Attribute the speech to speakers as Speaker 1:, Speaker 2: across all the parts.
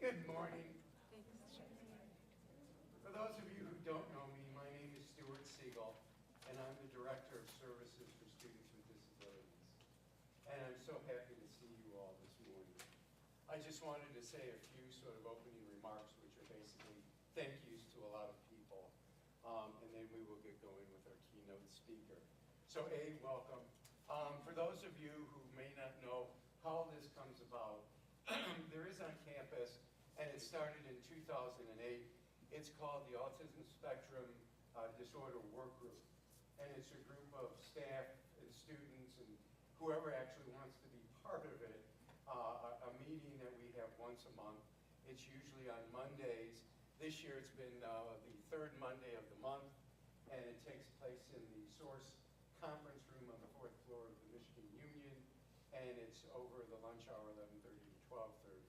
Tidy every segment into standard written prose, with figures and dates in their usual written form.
Speaker 1: Good morning. For those of you who don't know me, my name is Stuart Siegel, and I'm the Director of Services for Students with Disabilities. And I'm so happy to see you all this morning. I just wanted to say a few sort of opening remarks, which are basically thank yous to a lot of people, and then we will get going with our keynote speaker. So welcome. For those of you who may not know how this comes about, there is on campus, and it started in 2008. It's called the Autism Spectrum Disorder Work Group. And it's a group of staff and students and whoever actually wants to be part of it, a meeting that we have once a month. It's usually on Mondays. This year it's been the third Monday of the month, and it takes place in the Source Conference Room on the fourth floor of the Michigan Union, and it's over the lunch hour, 11:30 to 12:30.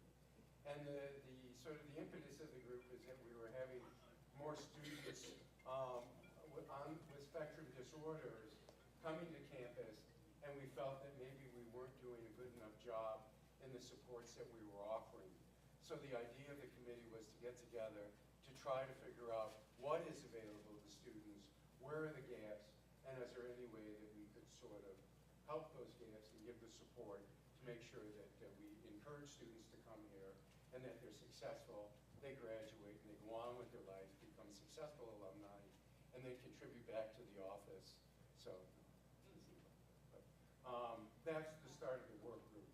Speaker 1: And the sort of the impetus of the group is that we were having more students with spectrum disorders coming to campus, and we felt that maybe we weren't doing a good enough job in the supports that we were offering. So the idea of the committee was to get together to try to figure out what is available to students, where are the gaps, and is there any way that we could sort of help those gaps and give the support to make sure that we encourage students to come here and that they're successful, they graduate, and they go on with their lives, become successful alumni, and they contribute back to the office. So, that's the start of the work group.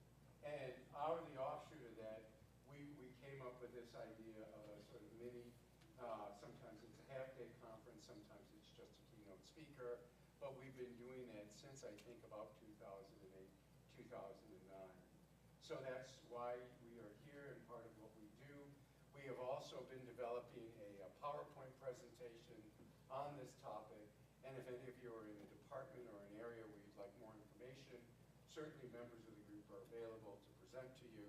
Speaker 1: And out of the offshoot of that, we came up with this idea of a sort of mini, sometimes it's a half-day conference, sometimes it's just a keynote speaker, but we've been doing that since I think about 2008, 2009. So that's why we are here and part of what we do. We have also been developing a PowerPoint presentation on this topic, and if any of you are in a department or an area where you'd like more information, certainly members of the group are available to present to you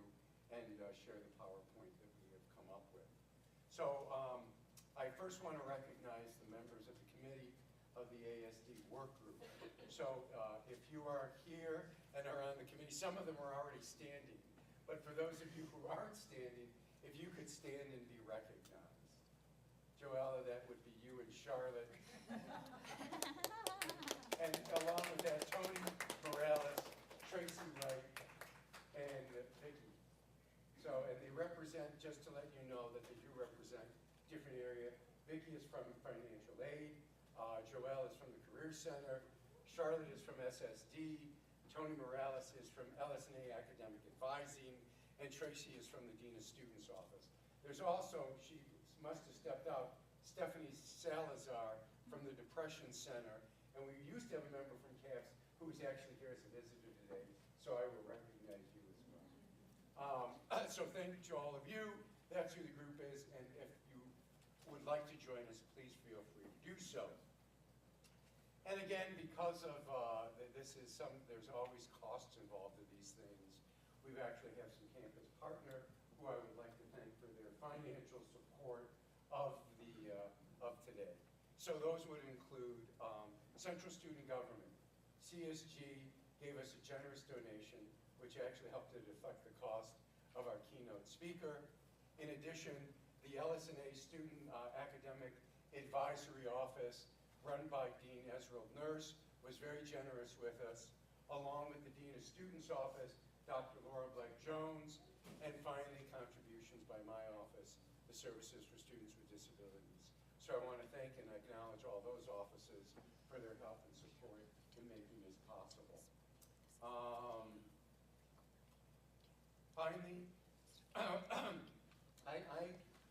Speaker 1: and share the PowerPoint that we have come up with. So I first want to recognize the members of the committee of the ASD work group. So if you are here and are on the committee, some of them are already standing, but for those of you who aren't standing, if you could stand and be recognized. Joella, that would be you and Charlotte. And along with that, Tony Morales, Tracy Wright, and Vicki. So, and they represent, just to let you know that they do represent different area. Vicki is from financial aid, Joelle is from the Career Center, Charlotte is from SSD, Tony Morales is from LS&A Academic Advising, and Tracy is from the Dean of Students Office. There's also, she must have stepped out, Stephanie Salazar from the Depression Center, and we used to have a member from CAPS who is actually here as a visitor today, so I will recognize you as well. So thank you to all of you. That's who the group is, and if you would like to join us, please feel free to do so. And again, because of there's always costs involved in these things, we've actually have some campus partner who I would like to thank for their financial support of today. So those would include Central Student Government. CSG gave us a generous donation, which actually helped to deflect the cost of our keynote speaker. In addition, the LS&A Student Academic Advisory Office, run by Dean Ezra Nurse, was very generous with us, along with the Dean of Students Office, Dr. Laura Black-Jones, and finally contributions by my office, the Services for Students with Disabilities. So I want to thank and acknowledge all those offices for their help and support in making this possible. Finally,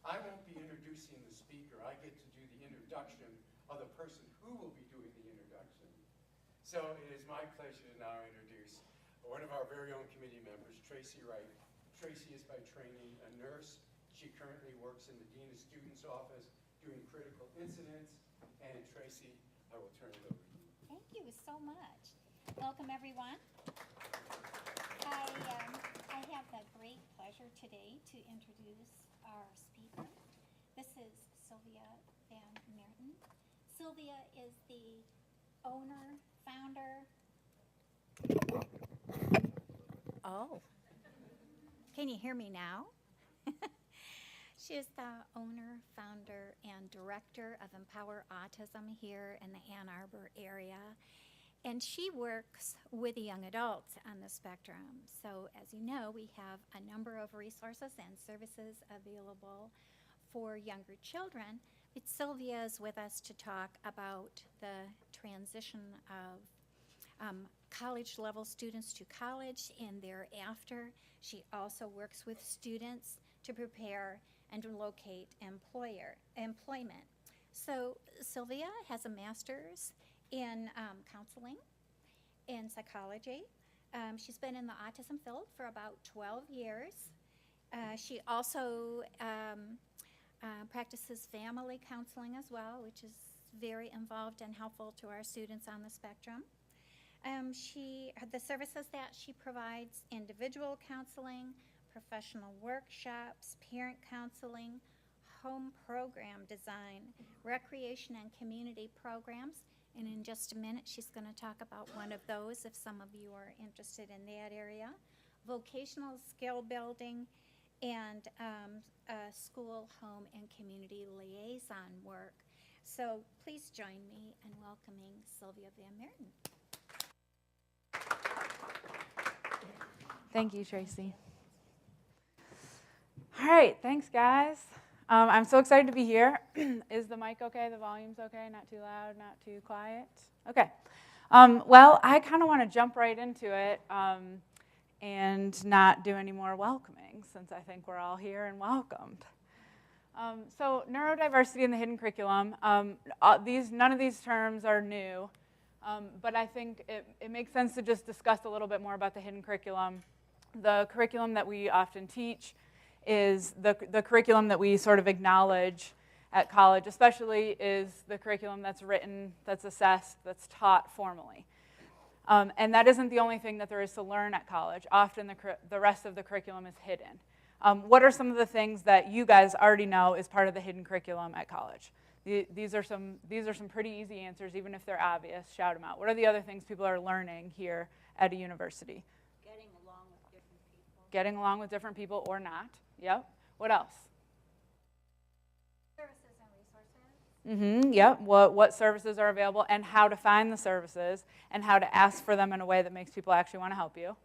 Speaker 1: I won't be introducing the speaker. I get to do the introduction of the person who will be doing the introduction. So it is my pleasure to now introduce one of our very own committee members, Tracy Wright. Tracy is by training a nurse. She currently works in the Dean of Students Office doing critical incidents. And Tracy, I will turn it over to you.
Speaker 2: Thank you so much. Welcome, everyone. I have the great pleasure today to introduce our speaker. This is Sylvia Van Merten. Sylvia is the owner, founder. Oh, can you hear me now? She is the owner, founder, and director of Empower Autism here in the Ann Arbor area. And she works with the young adults on the spectrum. So as you know, we have a number of resources and services available for younger children. But Sylvia is with us to talk about the transition of college level students to college and thereafter. She also works with students to prepare and to locate employment. So Sylvia has a master's in counseling and psychology. She's been in the autism field for about 12 years. She also practices family counseling as well, which is very involved and helpful to our students on the spectrum. The services that she provides: individual counseling, professional workshops, parent counseling, home program design, recreation and community programs. And in just a minute, she's going to talk about one of those if some of you are interested in that area. Vocational skill building and school, home, and community liaison work. So please join me in welcoming Sylvia Van Merten.
Speaker 3: Thank you, Tracy. All right, thanks, guys. I'm so excited to be here. Is the mic okay? The volume's okay? Not too loud, not too quiet? Okay. Well, I kind of want to jump right into it and not do any more welcoming, since I think we're all here and welcomed. So neurodiversity in the hidden curriculum, none of these terms are new, but I think it makes sense to just discuss a little bit more about the hidden curriculum. The curriculum that we often teach is the curriculum that we sort of acknowledge at college, especially is the curriculum that's written, that's assessed, that's taught formally. And that isn't the only thing that there is to learn at college. Often the rest of the curriculum is hidden. What are some of the things that you guys already know is part of the hidden curriculum at college? These are some pretty easy answers, even if they're obvious. Shout them out. What are the other things people are learning here at a university?
Speaker 4: Getting along with different people.
Speaker 3: Getting along with different people or not. Yep. What else?
Speaker 2: Services and resources.
Speaker 3: Yep. What services are available and how to find the services and how to ask for them in a way that makes people actually want to help you.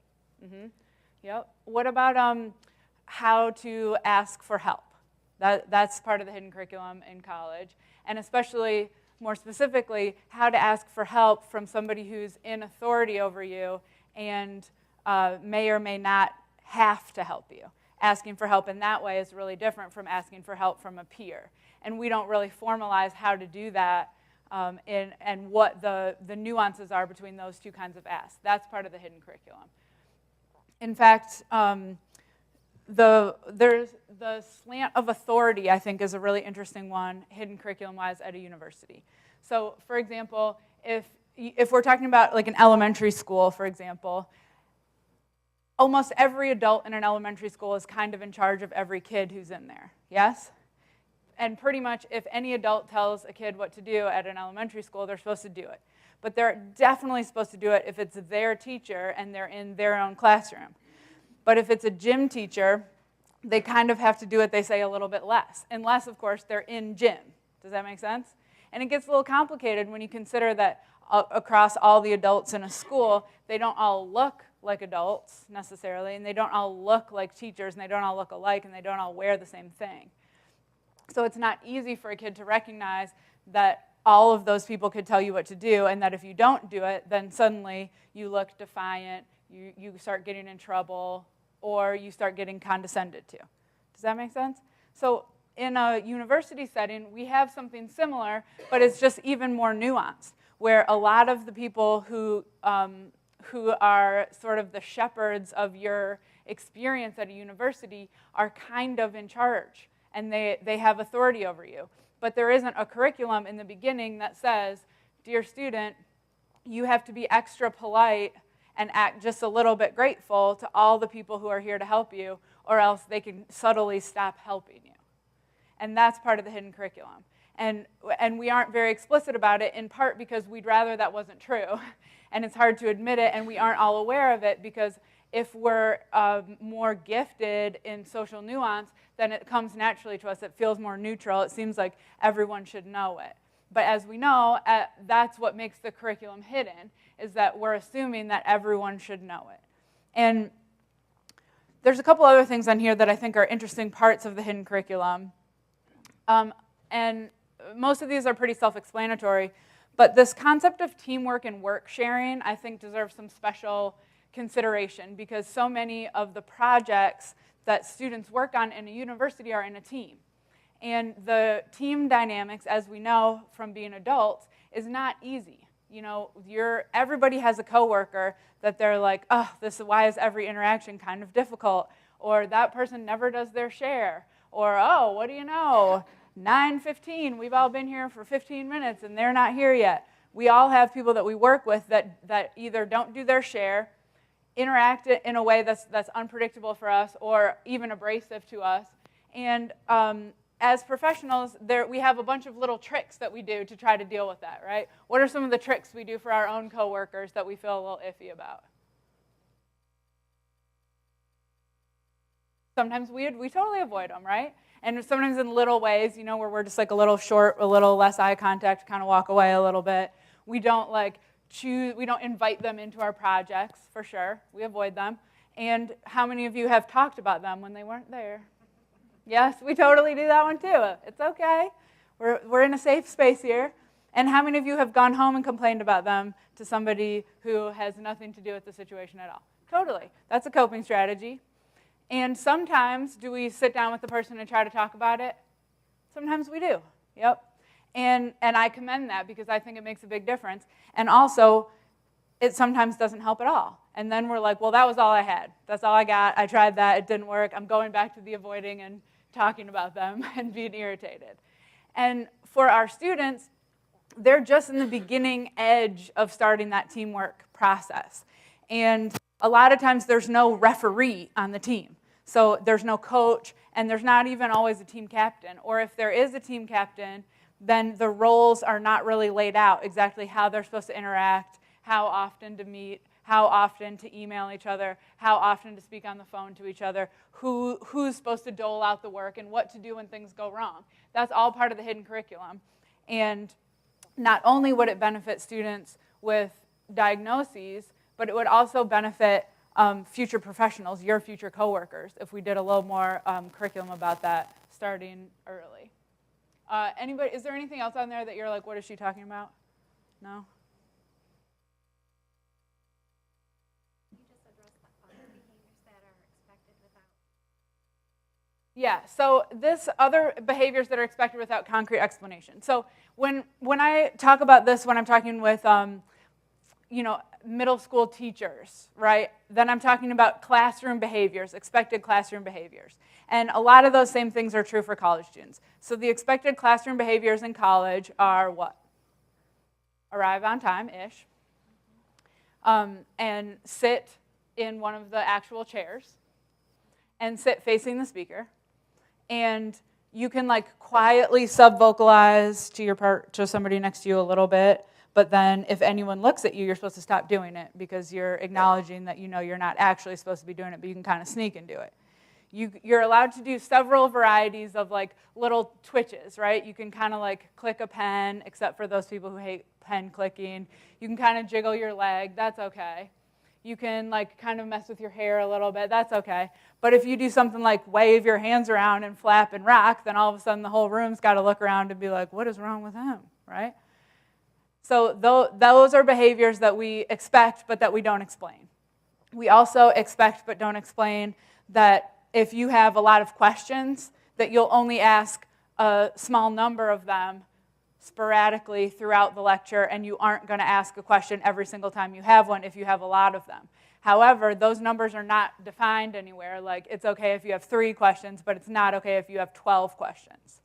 Speaker 3: Yep. What about how to ask for help? That's part of the hidden curriculum in college, and especially more specifically, how to ask for help from somebody who's in authority over you and may or may not have to help you. Asking for help in that way is really different from asking for help from a peer. And we don't really formalize how to do that and what the nuances are between those two kinds of asks. That's part of the hidden curriculum. In fact, there's the slant of authority, I think, is a really interesting one, hidden curriculum-wise at a university. So, for example, if we're talking about like an elementary school, for example, almost every adult in an elementary school is kind of in charge of every kid who's in there, yes? And pretty much if any adult tells a kid what to do at an elementary school, they're supposed to do it. But they're definitely supposed to do it if it's their teacher and they're in their own classroom. But if it's a gym teacher, they kind of have to do what they say a little bit less, unless, of course, they're in gym. Does that make sense? And it gets a little complicated when you consider that across all the adults in a school, they don't all look like adults necessarily, and they don't all look like teachers, and they don't all look alike, and they don't all wear the same thing. So it's not easy for a kid to recognize that all of those people could tell you what to do, and that if you don't do it, then suddenly you look defiant, you start getting in trouble, or you start getting condescended to. Does that make sense? So in a university setting, we have something similar, but it's just even more nuanced, where a lot of the people who are sort of the shepherds of your experience at a university are kind of in charge, and they have authority over you. But there isn't a curriculum in the beginning that says, dear student, you have to be extra polite and act just a little bit grateful to all the people who are here to help you, or else they can subtly stop helping you. And that's part of the hidden curriculum. And we aren't very explicit about it, in part because we'd rather that wasn't true. and it's hard to admit it, and we aren't all aware of it, because if we're more gifted in social nuance, then it comes naturally to us. It feels more neutral. It seems like everyone should know it. But as we know, that's what makes the curriculum hidden, is that we're assuming that everyone should know it. And there's a couple other things on here that I think are interesting parts of the hidden curriculum. And most of these are pretty self-explanatory, but this concept of teamwork and work sharing, I think, deserves some special consideration, because so many of the projects that students work on in a university are in a team. And the team dynamics, as we know from being adults, is not easy. You know, everybody has a coworker that they're like, oh, why is every interaction kind of difficult? Or that person never does their share. Or, oh, what do you know? 9:15, we've all been here for 15 minutes and they're not here yet. We all have people that we work with that either don't do their share, interact in a way that's unpredictable for us, or even abrasive to us. And as professionals, we have a bunch of little tricks that we do to try to deal with that, right? What are some of the tricks we do for our own coworkers that we feel a little iffy about? Sometimes we totally avoid them, right? And sometimes in little ways, you know, where we're just like a little short, a little less eye contact, kind of walk away a little bit. We don't we don't invite them into our projects, for sure. We avoid them. And how many of you have talked about them when they weren't there? Yes, we totally do that one too. It's okay. We're in a safe space here. And how many of you have gone home and complained about them to somebody who has nothing to do with the situation at all? Totally. That's a coping strategy. And sometimes, do we sit down with the person and try to talk about it? Sometimes we do. Yep. And I commend that, because I think it makes a big difference. And also, it sometimes doesn't help at all. And then we're like, well, that was all I had. That's all I got. I tried that. It didn't work. I'm going back to the avoiding and talking about them and being irritated. And for our students, they're just in the beginning edge of starting that teamwork process. And a lot of times there's no referee on the team. So there's no coach, and there's not even always a team captain. Or if there is a team captain, then the roles are not really laid out exactly how they're supposed to interact, how often to meet, how often to email each other, how often to speak on the phone to each other, who's supposed to dole out the work, and what to do when things go wrong. That's all part of the hidden curriculum. And not only would it benefit students with diagnoses, but it would also benefit future professionals, your future coworkers, if we did a little more curriculum about that starting early. Anybody? Is there anything else on there that you're like, what is she talking about? No?
Speaker 4: You just addressed the other behaviors that are expected without.
Speaker 3: Yeah, so this other behaviors that are expected without concrete explanation. So when I talk about this, when I'm talking with middle school teachers, right? Then I'm talking about classroom behaviors, expected classroom behaviors. And a lot of those same things are true for college students. So the expected classroom behaviors in college are what? Arrive on time-ish, and sit in one of the actual chairs, and sit facing the speaker. And you can quietly sub-vocalize to somebody next to you a little bit. But then if anyone looks at you, you're supposed to stop doing it, because you're acknowledging that you're not actually supposed to be doing it, but you can kind of sneak and do it. You're allowed to do several varieties of little twitches, right? You can kind of click a pen, except for those people who hate pen clicking. You can kind of jiggle your leg. That's okay. You can kind of mess with your hair a little bit. That's okay. But if you do something like wave your hands around and flap and rock, then all of a sudden the whole room's got to look around and be like, what is wrong with him, right? So those are behaviors that we expect but that we don't explain. We also expect but don't explain that if you have a lot of questions, that you'll only ask a small number of them sporadically throughout the lecture, and you aren't going to ask a question every single time you have one if you have a lot of them. However, those numbers are not defined anywhere. It's okay if you have 3 questions, but it's not okay if you have 12 questions.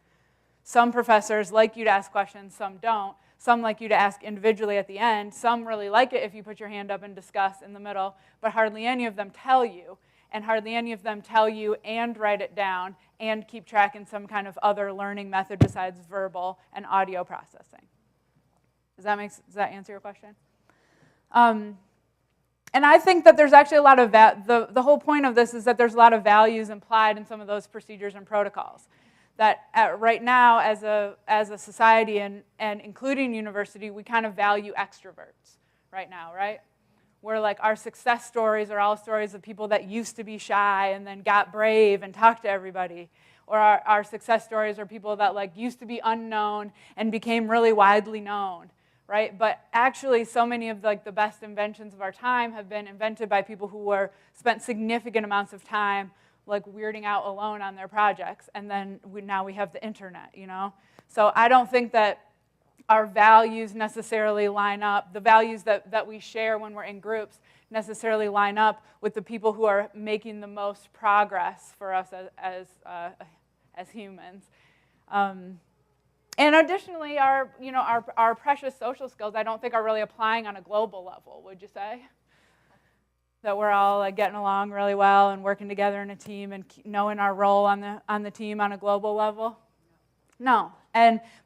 Speaker 3: Some professors like you to ask questions, some don't. Some like you to ask individually at the end. Some really like it if you put your hand up and discuss in the middle, but hardly any of them tell you, and hardly any of them tell you and write it down and keep track in some kind of other learning method besides verbal and audio processing. Does that answer your question? And I think that there's actually a lot of, the whole point of this is that there's a lot of values implied in some of those procedures and protocols. That right now, as a society and including university, we kind of value extroverts right now, right? Where like our success stories are all stories of people that used to be shy and then got brave and talked to everybody. Or our success stories are people that like used to be unknown and became really widely known, right? But actually, so many of like the best inventions of our time have been invented by people who spent significant amounts of time like weirding out alone on their projects, and then now we have the internet, you know? So I don't think that our values necessarily line up, the values that we share when we're in groups necessarily line up with the people who are making the most progress for us as humans. And additionally, our precious social skills, I don't think are really applying on a global level, would you say? That we're all like getting along really well and working together in a team and knowing our role on the team on a global level? No.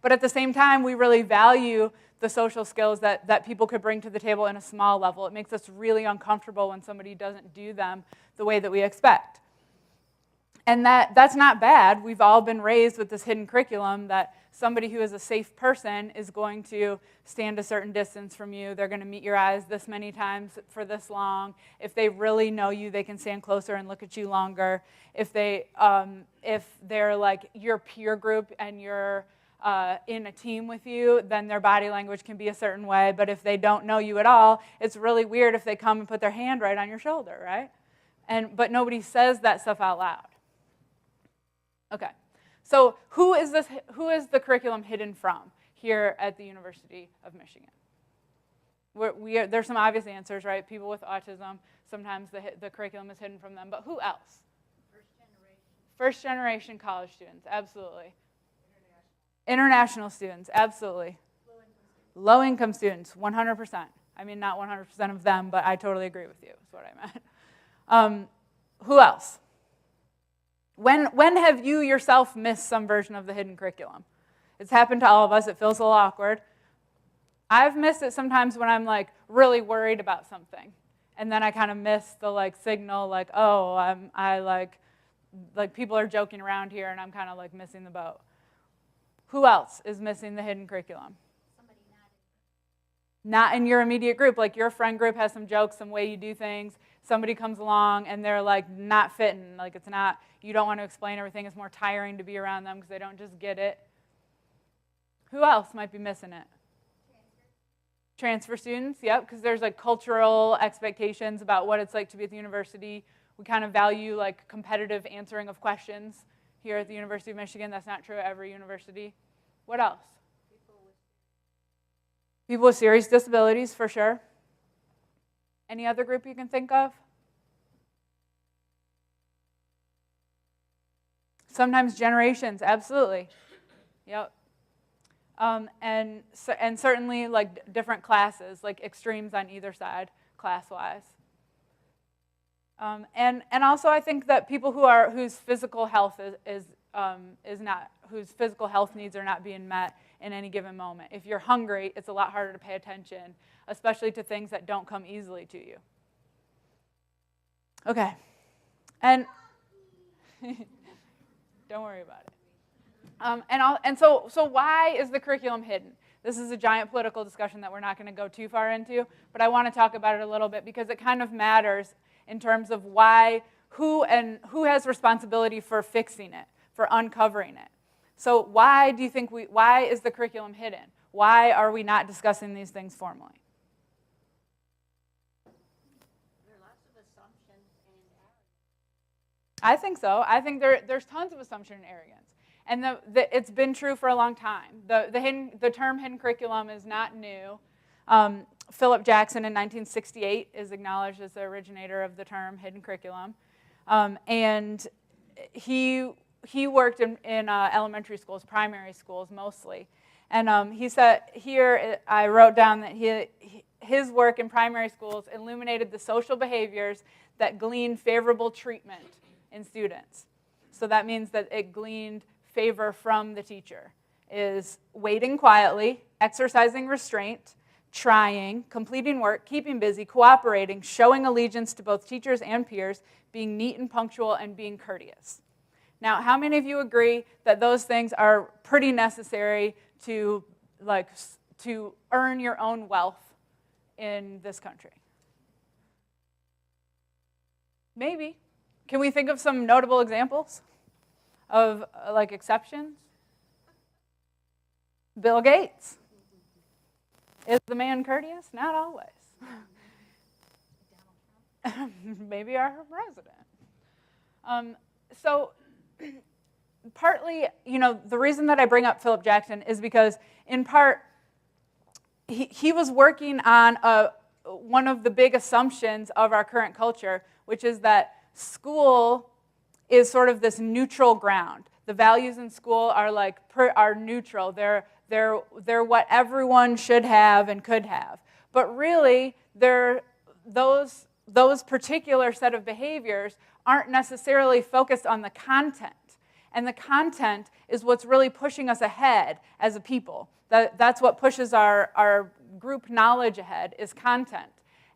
Speaker 3: But at the same time, we really value the social skills that people could bring to the table in a small level. It makes us really uncomfortable when somebody doesn't do them the way that we expect. And that's not bad. We've all been raised with this hidden curriculum that somebody who is a safe person is going to stand a certain distance from you. They're going to meet your eyes this many times for this long. If they really know you, they can stand closer and look at you longer. If they're like your peer group and you're in a team with you, then their body language can be a certain way. But if they don't know you at all, it's really weird if they come and put their hand right on your shoulder, right? But nobody says that stuff out loud. Okay, so who is the curriculum hidden from here at the University of Michigan? There's some obvious answers, right? People with autism, sometimes the curriculum is hidden from them, but who else? First generation college students, absolutely. International students, absolutely. Low income students, 100%. I mean, not 100% of them, but I totally agree with you, is what I meant. Who else? When have you yourself missed some version of the hidden curriculum? It's happened to all of us. It feels a little awkward. I've missed it sometimes when I'm like really worried about something, and then I kind of miss the like signal, like, oh, I like people are joking around here, and I'm kind of like missing the boat. Who else is missing the hidden curriculum?
Speaker 4: Somebody
Speaker 3: Not in your immediate group. Like your friend group has some jokes, some way you do things. Somebody comes along and they're like not fitting. Like it's not, you don't want to explain everything. It's more tiring to be around them because they don't just get it. Who else might be missing it? Transfer students, yep, because there's like cultural expectations about what it's like to be at the university. We kind of value like competitive answering of questions here at the University of Michigan. That's not true at every university. What else? People with serious disabilities, for sure. Any other group you can think of? Sometimes generations, absolutely. Yep. And certainly like different classes, like extremes on either side, class-wise. And also I think that people whose physical health whose physical health needs are not being met in any given moment. If you're hungry, it's a lot harder to pay attention, especially to things that don't come easily to you. Okay. And don't worry about it. So why is the curriculum hidden? This is a giant political discussion that we're not going to go too far into, but I want to talk about it a little bit because it kind of matters in terms of who has responsibility for fixing it, for uncovering it. So why do you think why is the curriculum hidden? Why are we not discussing these things formally?
Speaker 5: There are lots of assumptions and arrogance.
Speaker 3: I think so. I think there's tons of assumption and arrogance. And it's been true for a long time. The term hidden curriculum is not new. Philip Jackson in 1968 is acknowledged as the originator of the term hidden curriculum. And he worked in elementary schools, primary schools mostly. And he said, here I wrote down that his work in primary schools illuminated the social behaviors that gleaned favorable treatment in students. So that means that it gleaned favor from the teacher, is waiting quietly, exercising restraint, trying, completing work, keeping busy, cooperating, showing allegiance to both teachers and peers, being neat and punctual, and being courteous. Now, how many of you agree that those things are pretty necessary to earn your own wealth in this country? Maybe. Can we think of some notable examples of exceptions? Bill Gates. Is the man courteous? Not always. Maybe our president. So partly, the reason that I bring up Philip Jackson is because, in part, he was working on one of the big assumptions of our current culture, which is that school is sort of this neutral ground. The values in school are neutral. They're what everyone should have and could have. But really, those particular set of behaviors aren't necessarily focused on the content. And the content is what's really pushing us ahead as a people. That's what pushes our group knowledge ahead, is content.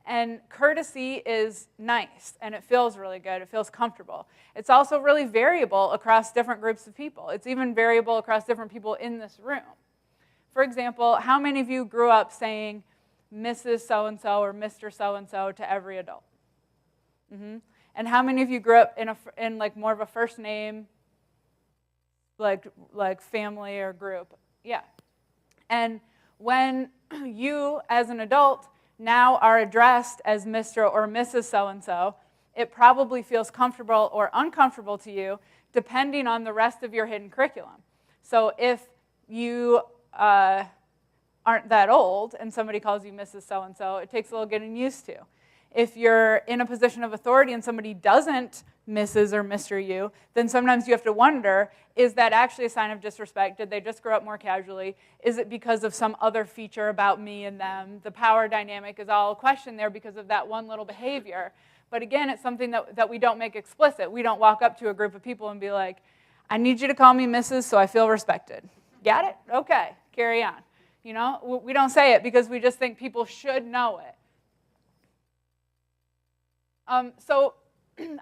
Speaker 3: And courtesy is nice, and it feels really good. It feels comfortable. It's also really variable across different groups of people. It's even variable across different people in this room. For example, how many of you grew up saying Mrs. So-and-so or Mr. So-and-so to every adult? Mm-hmm. And how many of you grew up in more of a first name, like family or group? Yeah. And when you, as an adult, now are addressed as Mr. or Mrs. So-and-so, it probably feels comfortable or uncomfortable to you, depending on the rest of your hidden curriculum. So if you aren't that old and somebody calls you Mrs. So-and-so, it takes a little getting used to. If you're in a position of authority and somebody doesn't Mrs. or Mr. you, then sometimes you have to wonder, is that actually a sign of disrespect? Did they just grow up more casually? Is it because of some other feature about me and them? The power dynamic is all questioned there because of that one little behavior. But again, it's something that we don't make explicit. We don't walk up to a group of people and be like, I need you to call me Mrs. so I feel respected. Got it? Okay, carry on. We don't say it because we just think people should know it. So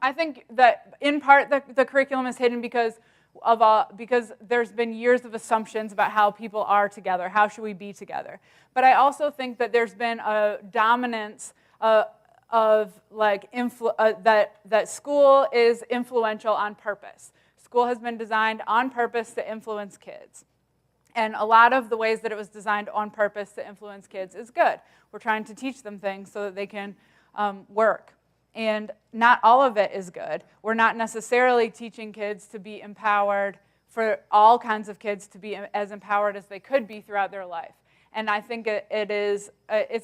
Speaker 3: I think that in part the curriculum is hidden because there's been years of assumptions about how people are together, how should we be together. But I also think that there's been a dominance that school is influential on purpose. School has been designed on purpose to influence kids. And a lot of the ways that it was designed on purpose to influence kids is good. We're trying to teach them things so that they can work. And not all of it is good. We're not necessarily teaching kids to be empowered, for all kinds of kids to be as empowered as they could be throughout their life. And I think it's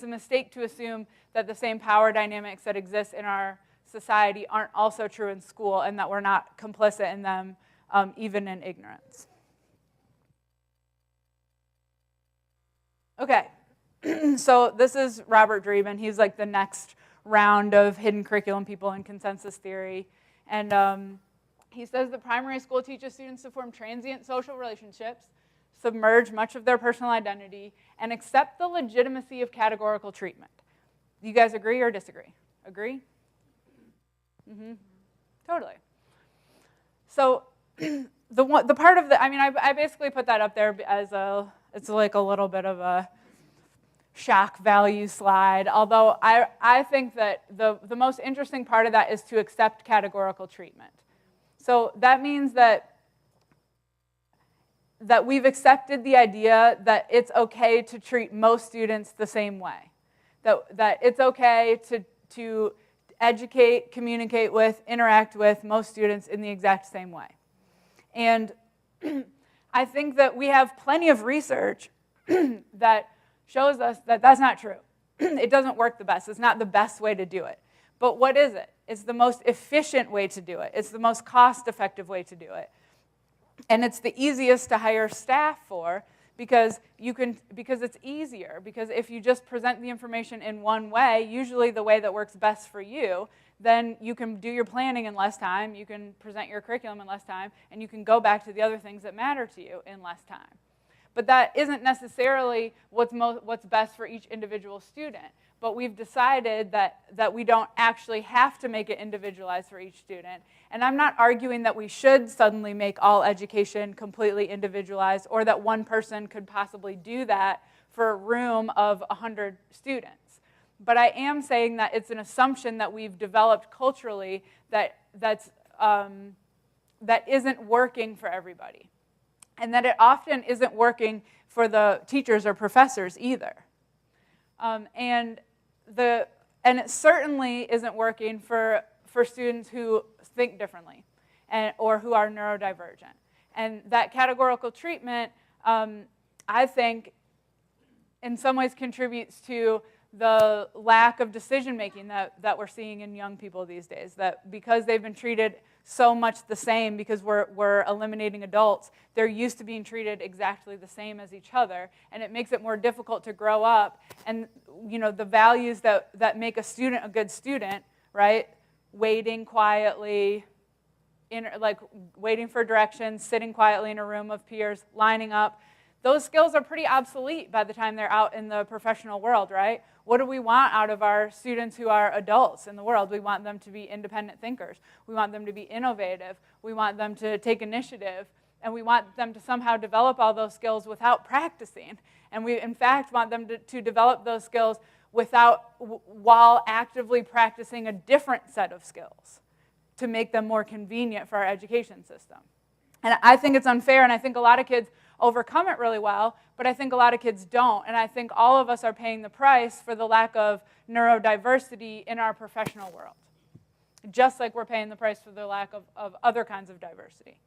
Speaker 3: a mistake to assume that the same power dynamics that exist in our society aren't also true in school, and that we're not complicit in them, even in ignorance. Okay, so this is Robert Dreeben. He's like the next round of hidden curriculum people in consensus theory. And he says that primary school teaches students to form transient social relationships, submerge much of their personal identity, and accept the legitimacy of categorical treatment. Do you guys agree or disagree? Agree? Mm-hmm. Totally. So the part of I basically put that up there as it's like a little bit of a shock value slide, although I think that the most interesting part of that is to accept categorical treatment. So that means that we've accepted the idea that it's okay to treat most students the same way, that it's okay to educate, communicate with, interact with most students in the exact same way. And I think that we have plenty of research that shows us that that's not true. It doesn't work the best. It's not the best way to do it. But what is it? It's the most efficient way to do it. It's the most cost-effective way to do it. And it's the easiest to hire staff for because it's easier. Because if you just present the information in one way, usually the way that works best for you, then you can do your planning in less time, you can present your curriculum in less time, and you can go back to the other things that matter to you in less time. But that isn't necessarily what's best for each individual student. But we've decided that we don't actually have to make it individualized for each student. And I'm not arguing that we should suddenly make all education completely individualized, or that one person could possibly do that for a room of 100 students. But I am saying that it's an assumption that we've developed culturally that isn't working for everybody. And that it often isn't working for the teachers or professors either. And it certainly isn't working for students who think differently or who are neurodivergent. And that categorical treatment, I think, in some ways contributes to the lack of decision-making that we're seeing in young people these days. That because they've been treated so much the same, because we're eliminating adults, they're used to being treated exactly the same as each other, and it makes it more difficult to grow up. And the values that make a student a good student, right? Waiting quietly, waiting for directions, sitting quietly in a room of peers, lining up. Those skills are pretty obsolete by the time they're out in the professional world, right? What do we want out of our students who are adults in the world? We want them to be independent thinkers. We want them to be innovative. We want them to take initiative. And we want them to somehow develop all those skills without practicing. And we, in fact, want them to develop those skills while actively practicing a different set of skills to make them more convenient for our education system. And I think it's unfair, and I think a lot of kids overcome it really well, but I think a lot of kids don't. And I think all of us are paying the price for the lack of neurodiversity in our professional world, just like we're paying the price for the lack of other kinds of diversity.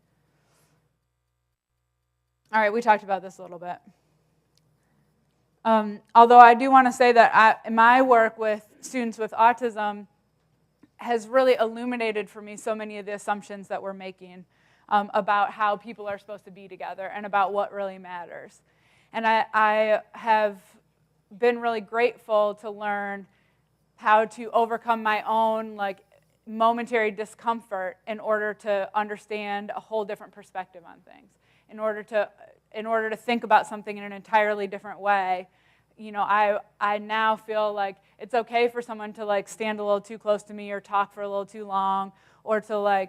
Speaker 3: All right, we talked about this a little bit. Although I do want to say that my work with students with autism has really illuminated for me so many of the assumptions that we're making about how people are supposed to be together and about what really matters. And I have been really grateful to learn how to overcome my own momentary discomfort in order to understand a whole different perspective on things, in order to think about something in an entirely different way. I now feel like it's okay for someone to stand a little too close to me or talk for a little too long, or to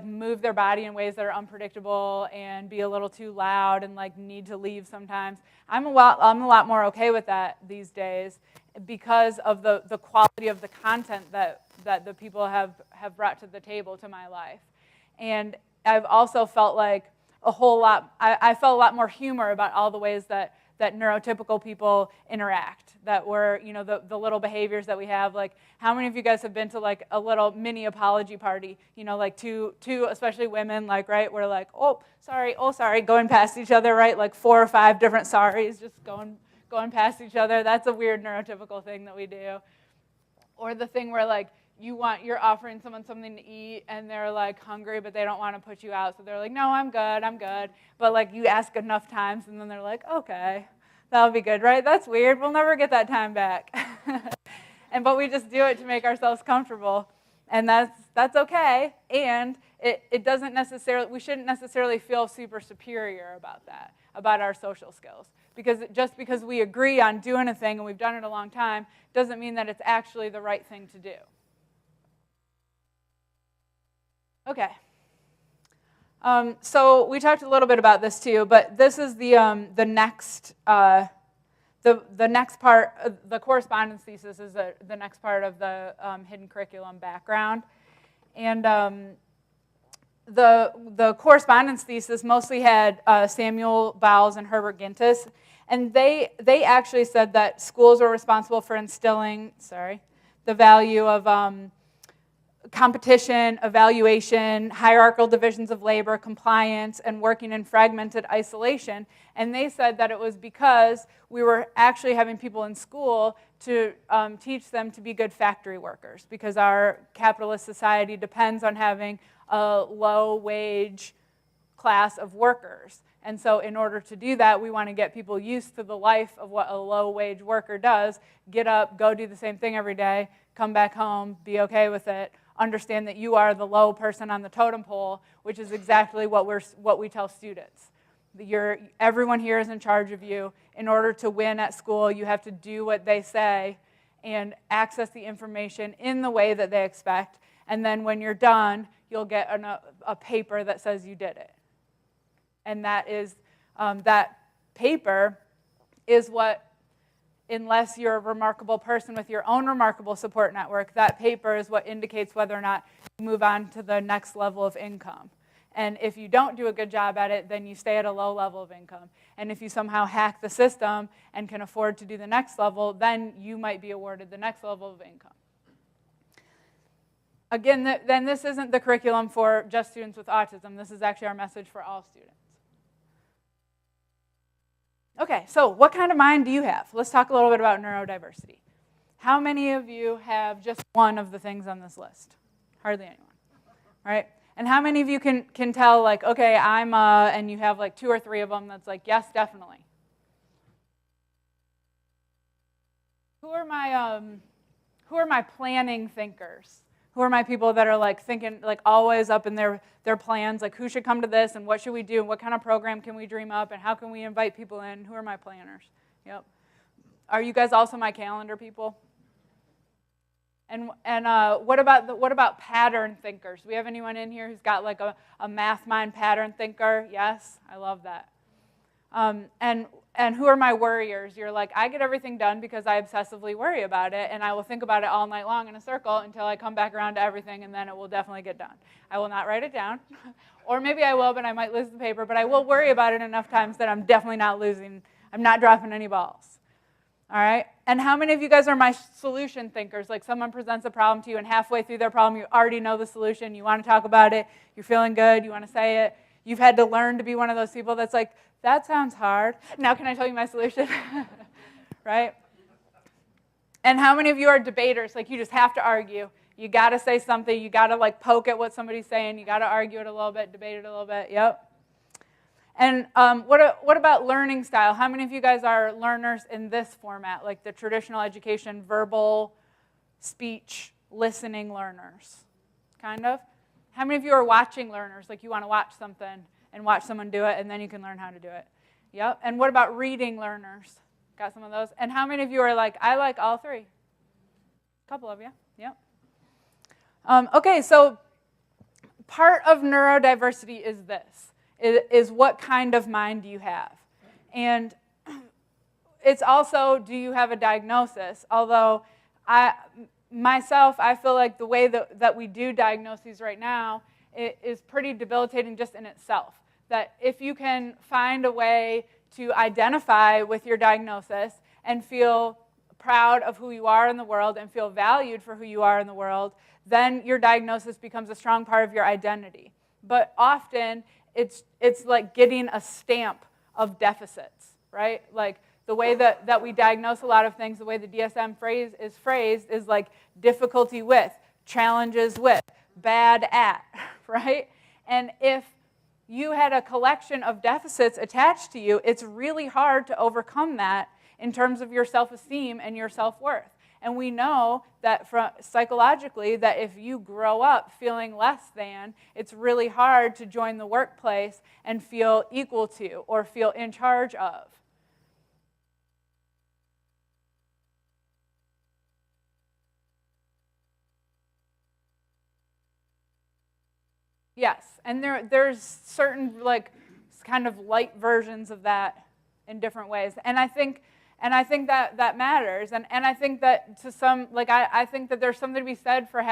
Speaker 3: move their body in ways that are unpredictable and be a little too loud and need to leave sometimes. I'm a lot more okay with that these days because of the quality of the content that the people have brought to the table to my life. And I've also felt I felt a lot more humor about all the ways that neurotypical people interact, that were, the little behaviors that we have. How many of you guys have been to a little mini apology party, two especially women, right, we're oh, sorry, going past each other, right, 4 or 5 different sorries, just going past each other. That's a weird neurotypical thing that we do. Or the thing where you're offering someone something to eat and they're hungry, but they don't want to put you out. So they're no, I'm good. But you ask enough times and then they're okay, that'll be good, right? That's weird. We'll never get that time back. But we just do it to make ourselves comfortable. And that's okay. And it doesn't necessarily, we shouldn't necessarily feel super superior about that, about our social skills. Because just because we agree on doing a thing and we've done it a long time doesn't mean that it's actually the right thing to do. Okay, so we talked a little bit about this too, but this is the next part. The correspondence thesis is the next part of the hidden curriculum background, and the correspondence thesis mostly had Samuel Bowles and Herbert Gintis, and they actually said that schools were responsible for instilling the value of competition, evaluation, hierarchical divisions of labor, compliance, and working in fragmented isolation. And they said that it was because we were actually having people in school to teach them to be good factory workers, because our capitalist society depends on having a low-wage class of workers. And so in order to do that, we want to get people used to the life of what a low-wage worker does: get up, go do the same thing every day, come back home, be okay with it, understand that you are the low person on the totem pole, which is exactly what we tell students. Everyone here is in charge of you. In order to win at school, you have to do what they say and access the information in the way that they expect. And then when you're done, you'll get a paper that says you did it. And that paper is what, unless you're a remarkable person with your own remarkable support network, that paper is what indicates whether or not you move on to the next level of income. And if you don't do a good job at it, then you stay at a low level of income. And if you somehow hack the system and can afford to do the next level, then you might be awarded the next level of income. Again, then this isn't the curriculum for just students with autism. This is actually our message for all students. Okay, so what kind of mind do you have? Let's talk a little bit about neurodiversity. How many of you have just one of the things on this list? Hardly anyone, right? And how many of you can tell, like, okay, I'm and you have like 2 or 3 of them that's like, yes, definitely. Who are my planning thinkers? Who are my people that are like thinking, like always up in their plans, like who should come to this and what should we do and what kind of program can we dream up and how can we invite people in? Who are my planners? Yep. Are you guys also my calendar people? And what about pattern thinkers? Do we have anyone in here who's got like a math mind pattern thinker? Yes, I love that. And who are my worriers? You're like, I get everything done because I obsessively worry about it, and I will think about it all night long in a circle until I come back around to everything, and then it will definitely get done. I will not write it down, or maybe I will, but I might lose the paper, but I will worry about it enough times that I'm definitely not losing, I'm not dropping any balls. All right? And how many of you guys are my solution thinkers? Like someone presents a problem to you, and halfway through their problem, you already know the solution, you want to talk about it, you're feeling good, you want to say it. You've had to learn to be one of those people that's like, that sounds hard. Now can I tell you my solution? Right? And how many of you are debaters? Like you just have to argue. You got to say something. You got to like poke at what somebody's saying. You got to argue it a little bit, debate it a little bit. Yep. And what about learning style? How many of you guys are learners in this format, like the traditional education, verbal, speech, listening learners? Kind of? How many of you are watching learners? Like you want to watch something and watch someone do it, and then you can learn how to do it. Yep. And what about reading learners? Got some of those? And how many of you are like, I like all 3? A couple of you. Yep. Okay, so part of neurodiversity is this, is what kind of mind do you have? And it's also, do you have a diagnosis? Although I feel like the way that we do diagnoses right now is pretty debilitating just in itself. That if you can find a way to identify with your diagnosis and feel proud of who you are in the world and feel valued for who you are in the world, then your diagnosis becomes a strong part of your identity. But often, it's like getting a stamp of deficits, right? Like the way that we diagnose a lot of things, the way the DSM phrase is phrased is like difficulty with, challenges with, bad at, right? And if you had a collection of deficits attached to you, it's really hard to overcome that in terms of your self-esteem and your self-worth. And we know that psychologically that if you grow up feeling less than, it's really hard to join the workplace and feel equal to or feel in charge of. Yes, and there's certain like kind of light versions of that in different ways, and I think that matters, and I think that to some, like I think that there's something to be said for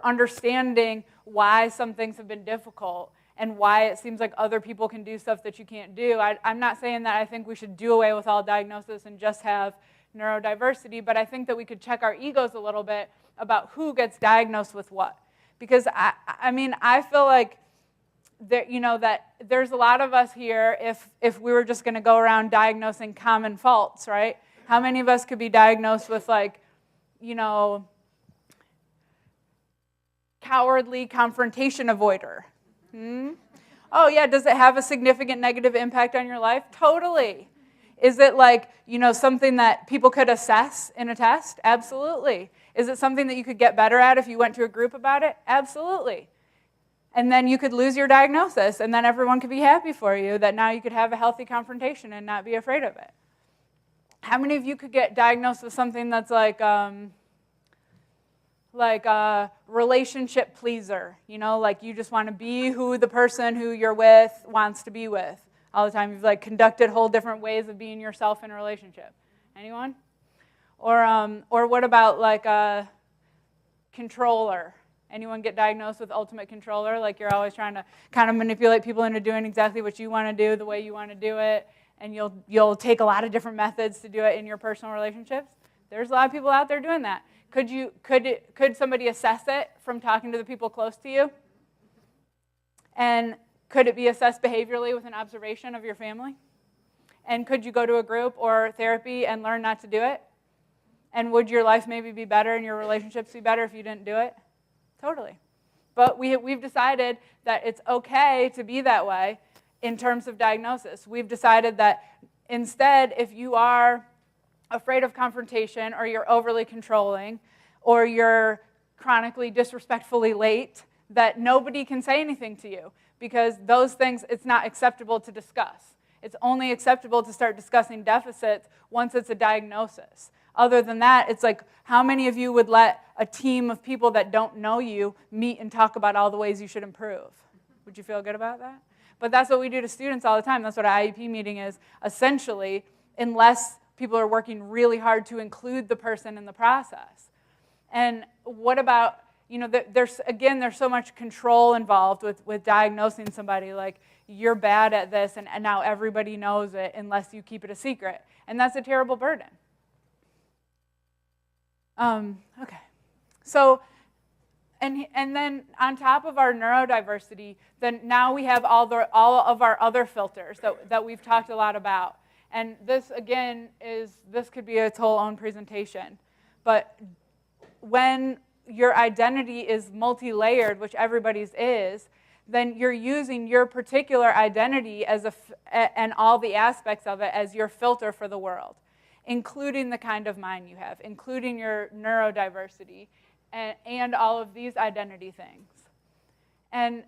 Speaker 3: understanding why some things have been difficult and why it seems like other people can do stuff that you can't do. I'm not saying that I think we should do away with all diagnosis and just have neurodiversity, but I think that we could check our egos a little bit about who gets diagnosed with what. Because I feel like that there's a lot of us here, if we were just going to go around diagnosing common faults, right? How many of us could be diagnosed with cowardly confrontation avoider? Oh yeah, does it have a significant negative impact on your life? Totally. Is it something that people could assess in a test? Absolutely. Is it something that you could get better at if you went to a group about it? Absolutely. And then you could lose your diagnosis, and then everyone could be happy for you that now you could have a healthy confrontation and not be afraid of it. How many of you could get diagnosed with something that's like a relationship pleaser? You know, like you just want to be who the person who you're with wants to be with all the time. You've like conducted whole different ways of being yourself in a relationship. Anyone? Or what about like a controller? Anyone get diagnosed with ultimate controller? Like you're always trying to kind of manipulate people into doing exactly what you want to do, the way you want to do it, and you'll take a lot of different methods to do it in your personal relationships. There's a lot of people out there doing that. Could somebody assess it from talking to the people close to you? And could it be assessed behaviorally with an observation of your family? And could you go to a group or therapy and learn not to do it? And would your life maybe be better and your relationships be better if you didn't do it? Totally. But we've decided that it's okay to be that way in terms of diagnosis. We've decided that instead, if you are afraid of confrontation or you're overly controlling or you're chronically disrespectfully late, that nobody can say anything to you because those things, it's not acceptable to discuss. It's only acceptable to start discussing deficits once it's a diagnosis. Other than that, it's like, how many of you would let a team of people that don't know you meet and talk about all the ways you should improve? Would you feel good about that? But that's what we do to students all the time. That's what an IEP meeting is, essentially, unless people are working really hard to include the person in the process. And what about, there's so much control involved with diagnosing somebody, like, you're bad at this, and now everybody knows it unless you keep it a secret. And that's a terrible burden. Okay. So, and then on top of our neurodiversity, then now we have all of our other filters that we've talked a lot about. And this, again, this could be its whole own presentation. But when your identity is multi-layered, which everybody's is, then you're using your particular identity and all the aspects of it as your filter for the world, including the kind of mind you have, including your neurodiversity, and all of these identity things. And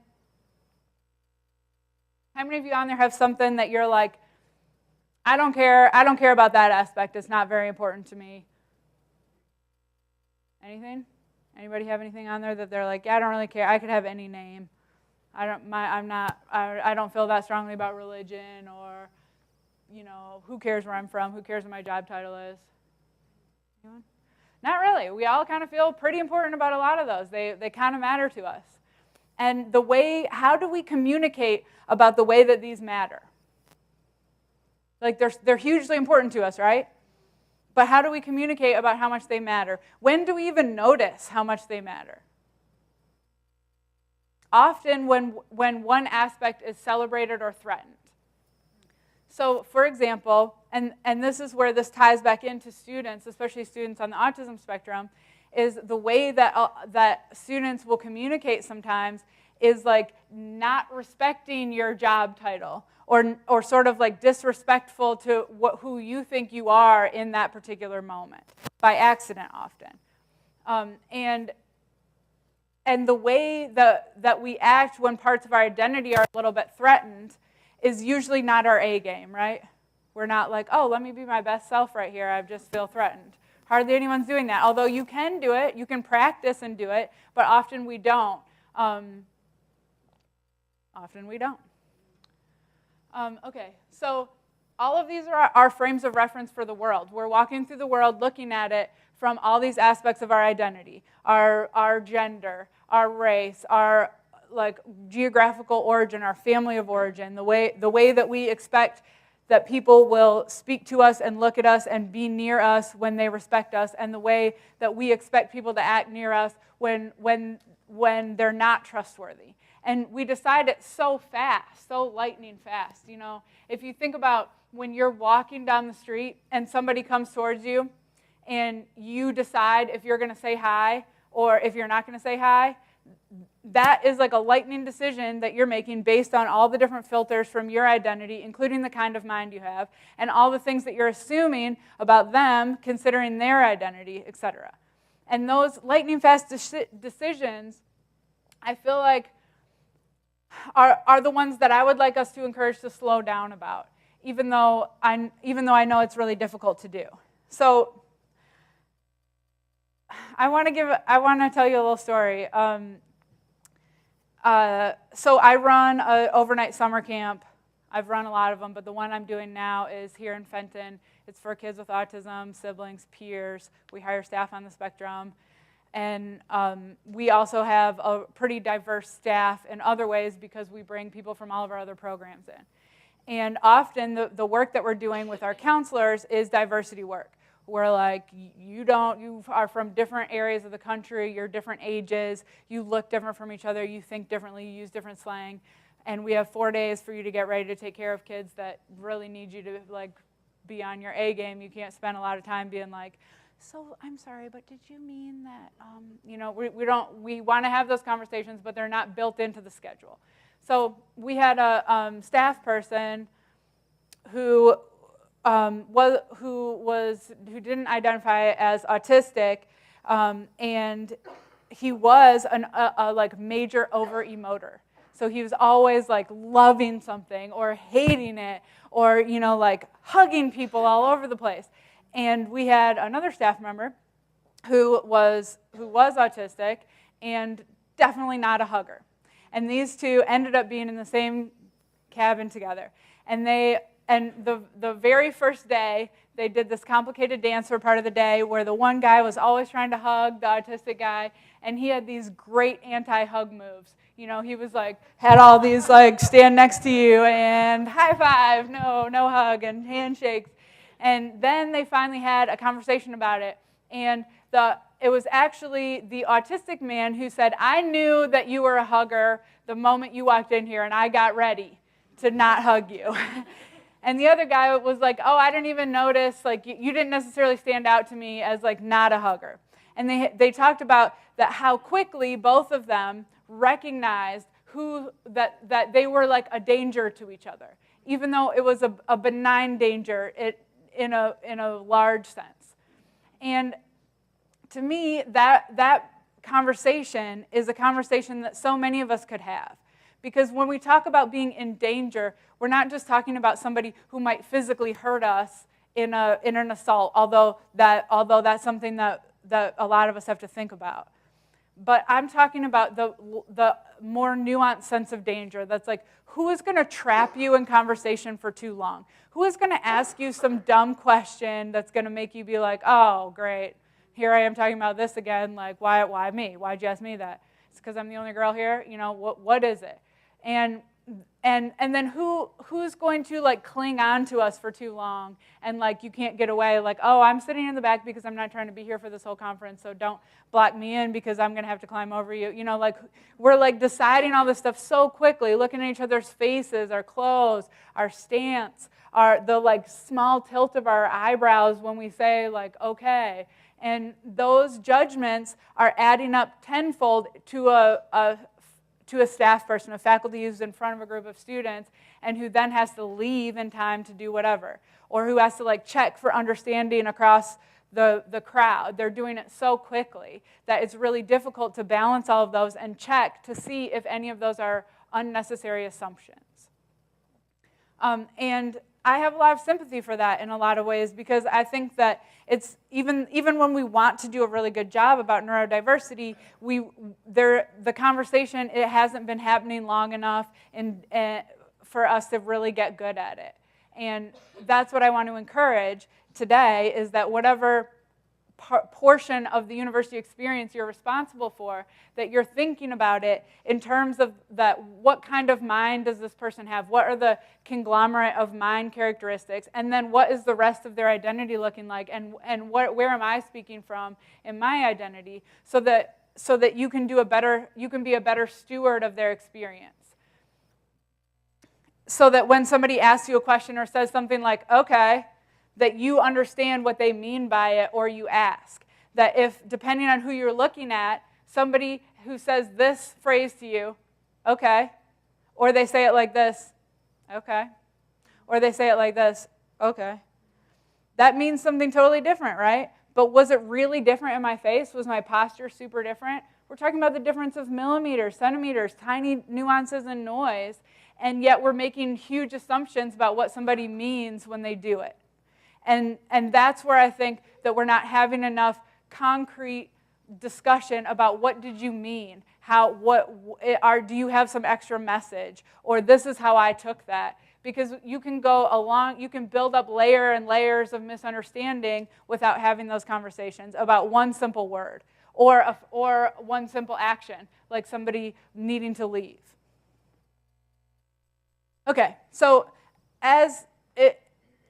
Speaker 3: how many of you on there have something that you're like, I don't care about that aspect, it's not very important to me? Anything? Anybody have anything on there that they're like, yeah, I don't really care, I could have any name. I don't feel that strongly about religion, or, who cares where I'm from? Who cares what my job title is? Anyone? Not really. We all kind of feel pretty important about a lot of those. They kind of matter to us. And how do we communicate about the way that these matter? Like they're hugely important to us, right? But how do we communicate about how much they matter? When do we even notice how much they matter? Often when one aspect is celebrated or threatened. So, for example, and this is where this ties back into students, especially students on the autism spectrum, is the way that students will communicate sometimes is like not respecting your job title, or sort of like disrespectful to who you think you are in that particular moment, by accident often. And the way that we act when parts of our identity are a little bit threatened is usually not our A game, right? We're not like, oh, let me be my best self right here, I just feel threatened. Hardly anyone's doing that, although you can do it, you can practice and do it, but often we don't. Okay, so all of these are our frames of reference for the world. We're walking through the world looking at it from all these aspects of our identity, our gender, our race, our geographical origin, our family of origin, the way that we expect that people will speak to us and look at us and be near us when they respect us, and the way that we expect people to act near us when they're not trustworthy. And we decide it so fast, so lightning fast. If you think about when you're walking down the street and somebody comes towards you and you decide if you're going to say hi or if you're not going to say hi, that is like a lightning decision that you're making based on all the different filters from your identity, including the kind of mind you have, and all the things that you're assuming about them, considering their identity, etc. And those lightning fast decisions, I feel like are the ones that I would like us to encourage to slow down about, even though I know it's really difficult to do. So I want to tell you a little story. So I run an overnight summer camp. I've run a lot of them, but the one I'm doing now is here in Fenton. It's for kids with autism, siblings, peers. We hire staff on the spectrum. And we also have a pretty diverse staff in other ways because we bring people from all of our other programs in. And often the work that we're doing with our counselors is diversity work. Where like you are from different areas of the country, you're different ages, you look different from each other, you think differently, you use different slang. And we have 4 days for you to get ready to take care of kids that really need you to like be on your A game. You can't spend a lot of time being like, so I'm sorry, but did you mean that, we want to have those conversations, but they're not built into the schedule. So we had a staff person who didn't identify as autistic, and he was a like major over-emoter. So he was always like loving something or hating it or like hugging people all over the place. And we had another staff member who was autistic and definitely not a hugger. And these two ended up being in the same cabin together. And the very first day, they did this complicated dance for part of the day where the one guy was always trying to hug the autistic guy, and he had these great anti-hug moves. He was like, had all these like stand next to you and high five, no hug, and handshakes. And then they finally had a conversation about it. And it was actually the autistic man who said, I knew that you were a hugger the moment you walked in here, and I got ready to not hug you. And the other guy was like, oh, I didn't even notice, like you didn't necessarily stand out to me as like not a hugger. And they talked about that how quickly both of them recognized that they were like a danger to each other, even though it was a benign danger in a large sense. And to me, that conversation is a conversation that so many of us could have. Because when we talk about being in danger, we're not just talking about somebody who might physically hurt us in an assault, although that's something that a lot of us have to think about. But I'm talking about the more nuanced sense of danger. That's like, who is going to trap you in conversation for too long? Who is going to ask you some dumb question that's going to make you be like, oh, great, here I am talking about this again. Like, why me? Why'd you ask me that? It's because I'm the only girl here? What is it? And then who's going to like cling on to us for too long and like you can't get away, like, oh, I'm sitting in the back because I'm not trying to be here for this whole conference, so don't block me in because I'm going to have to climb over you. Like we're like deciding all this stuff so quickly, looking at each other's faces, our clothes, our stance, the like small tilt of our eyebrows when we say like, okay. And those judgments are adding up tenfold to a staff person, a faculty who's in front of a group of students and who then has to leave in time to do whatever, or who has to like check for understanding across the crowd. They're doing it so quickly that it's really difficult to balance all of those and check to see if any of those are unnecessary assumptions. And I have a lot of sympathy for that in a lot of ways because I think that it's even when we want to do a really good job about neurodiversity, the conversation, it hasn't been happening long enough for us to really get good at it. And that's what I want to encourage today is that whatever portion of the university experience you're responsible for, that you're thinking about it in terms of that, what kind of mind does this person have? What are the conglomerate of mind characteristics? And then what is the rest of their identity looking like? And where am I speaking from in my identity? So that you can be a better steward of their experience. So that when somebody asks you a question or says something like, okay, that you understand what they mean by it, or you ask. That if, depending on who you're looking at, somebody who says this phrase to you, okay, or they say it like this, okay, or they say it like this, okay, that means something totally different, right? But was it really different in my face? Was my posture super different? We're talking about the difference of millimeters, centimeters, tiny nuances in noise, and yet we're making huge assumptions about what somebody means when they do it. And that's where I think that we're not having enough concrete discussion about what did you mean? Do you have some extra message? Or this is how I took that. Because you can you can build up layer and layers of misunderstanding without having those conversations about one simple word or one simple action, like somebody needing to leave. Okay, so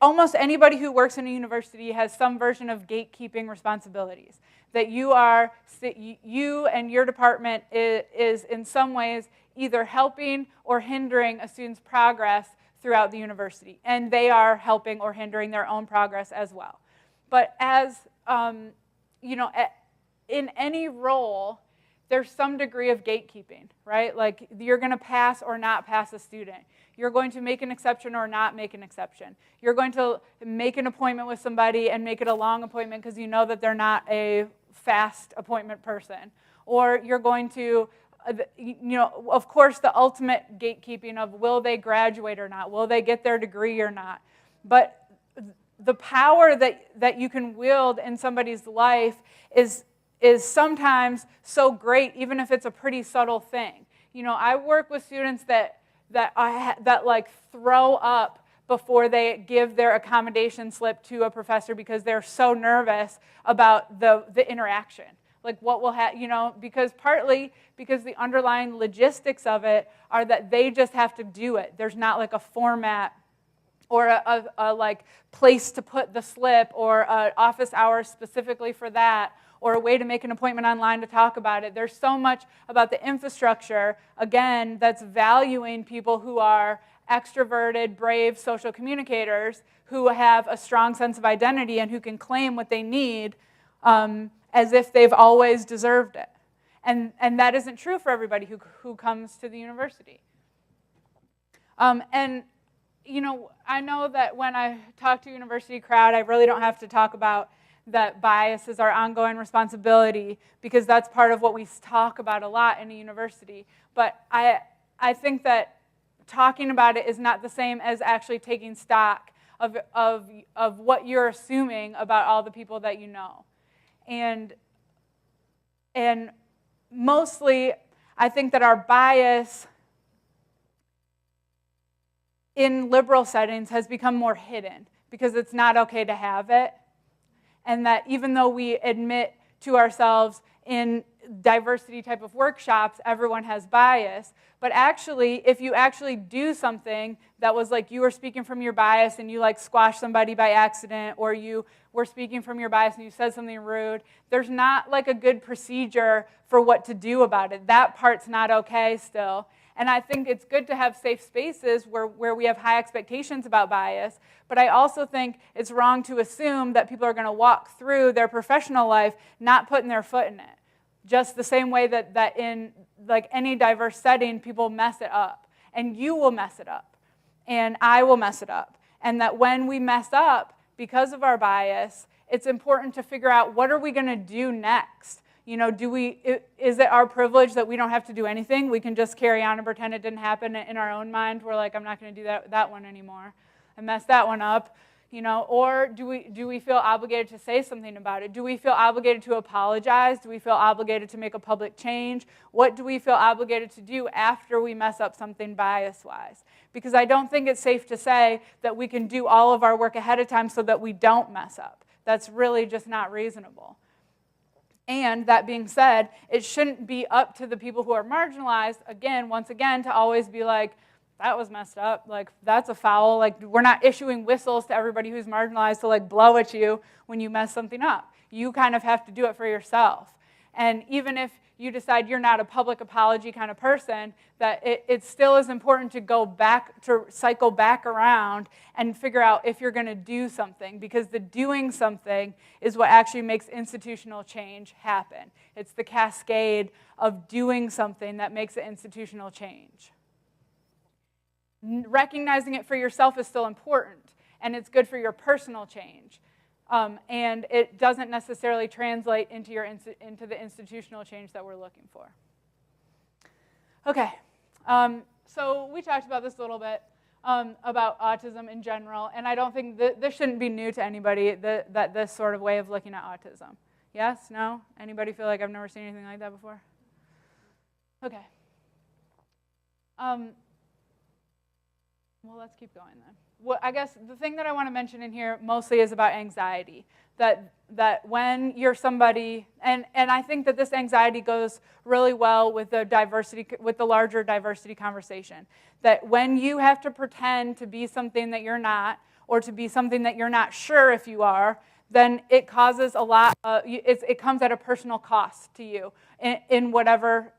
Speaker 3: almost anybody who works in a university has some version of gatekeeping responsibilities. That you and your department is in some ways either helping or hindering a student's progress throughout the university. And they are helping or hindering their own progress as well. But as, in any role, there's some degree of gatekeeping, right? Like you're going to pass or not pass a student. You're going to make an exception or not make an exception. You're going to make an appointment with somebody and make it a long appointment because you know that they're not a fast appointment person. Or you're going to, of course, the ultimate gatekeeping of will they graduate or not? Will they get their degree or not? But the power that you can wield in somebody's life is sometimes so great, even if it's a pretty subtle thing. I work with students that like throw up before they give their accommodation slip to a professor because they're so nervous about the interaction. Like what will happen, partly because the underlying logistics of it are that they just have to do it. There's not like a format or a like place to put the slip or office hours specifically for that or a way to make an appointment online to talk about it. There's so much about the infrastructure, again, that's valuing people who are extroverted, brave social communicators who have a strong sense of identity and who can claim what they need as if they've always deserved it. And that isn't true for everybody who comes to the university. I know that when I talk to a university crowd, I really don't have to talk about that bias is our ongoing responsibility because that's part of what we talk about a lot in a university. But I think that talking about it is not the same as actually taking stock of what you're assuming about all the people that you know. And mostly, I think that our bias in liberal settings has become more hidden because it's not okay to have it. And that even though we admit to ourselves in diversity type of workshops, everyone has bias. But actually, if you actually do something that was like you were speaking from your bias and you like squashed somebody by accident, or you were speaking from your bias and you said something rude, there's not like a good procedure for what to do about it. That part's not okay still. And I think it's good to have safe spaces where we have high expectations about bias, but I also think it's wrong to assume that people are going to walk through their professional life not putting their foot in it. Just the same way that in like any diverse setting, people mess it up. And you will mess it up. And I will mess it up. And that when we mess up because of our bias, it's important to figure out what are we going to do next. Is it our privilege that we don't have to do anything? We can just carry on and pretend it didn't happen in our own mind. We're like, I'm not going to do that one anymore. I messed that one up. Or do we feel obligated to say something about it? Do we feel obligated to apologize? Do we feel obligated to make a public change? What do we feel obligated to do after we mess up something bias-wise? Because I don't think it's safe to say that we can do all of our work ahead of time so that we don't mess up. That's really just not reasonable. And that being said, it shouldn't be up to the people who are marginalized, once again, to always be like, that was messed up, like, that's a foul. Like, we're not issuing whistles to everybody who's marginalized to, like, blow at you when you mess something up. You kind of have to do it for yourself. And even if you decide you're not a public apology kind of person, that it still is important to go back, to cycle back around and figure out if you're going to do something, because the doing something is what actually makes institutional change happen. It's the cascade of doing something that makes an institutional change. Recognizing it for yourself is still important, and it's good for your personal change. And it doesn't necessarily translate into into the institutional change that we're looking for. Okay, so we talked about this a little bit, about autism in general, and I don't think this shouldn't be new to anybody, that this sort of way of looking at autism. Yes? No? Anybody feel like I've never seen anything like that before? Okay. Well, let's keep going then. Well, I guess the thing that I want to mention in here mostly is about anxiety. That when you're somebody, and I think that this anxiety goes really well with the larger diversity conversation. That when you have to pretend to be something that you're not, or to be something that you're not sure if you are, then it causes a lot. It comes at a personal cost to you in whatever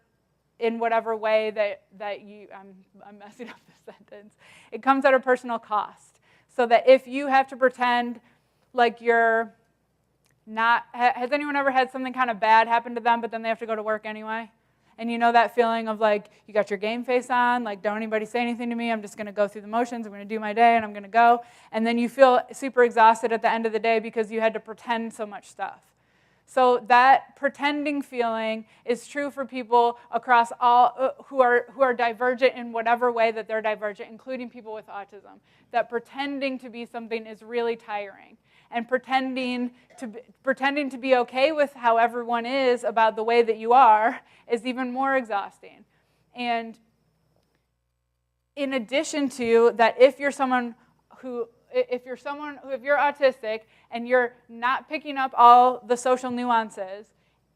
Speaker 3: way that you. I'm messing up this sentence. It comes at a personal cost. So that if you have to pretend like you're not, has anyone ever had something kind of bad happen to them, but then they have to go to work anyway? And you know that feeling of like, you got your game face on, like, don't anybody say anything to me, I'm just going to go through the motions, I'm going to do my day, and I'm going to go. And then you feel super exhausted at the end of the day because you had to pretend so much stuff. So that pretending feeling is true for people across all who are divergent in whatever way that they're divergent, including people with autism. That pretending to be something is really tiring. And pretending to be okay with how everyone is about the way that you are is even more exhausting. And in addition to that, if you're autistic and you're not picking up all the social nuances,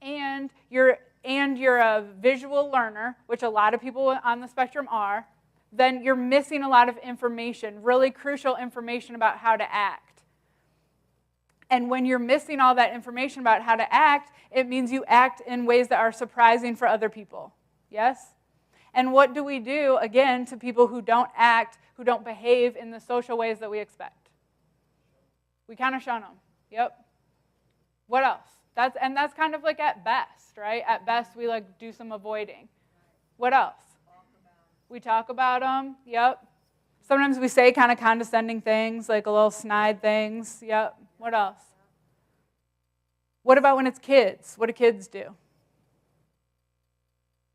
Speaker 3: and you're a visual learner, which a lot of people on the spectrum are, then you're missing a lot of information, really crucial information about how to act. And when you're missing all that information about how to act, it means you act in ways that are surprising for other people. Yes? And what do we do, again, to people who don't act, who don't behave in the social ways that we expect? We kind of shun them. Yep. What else? That's kind of like at best, right? At best, we like do some avoiding. What else? We talk about them. Yep. Sometimes we say kind of condescending things, like a little snide things. Yep. What else? What about when it's kids? What do kids do?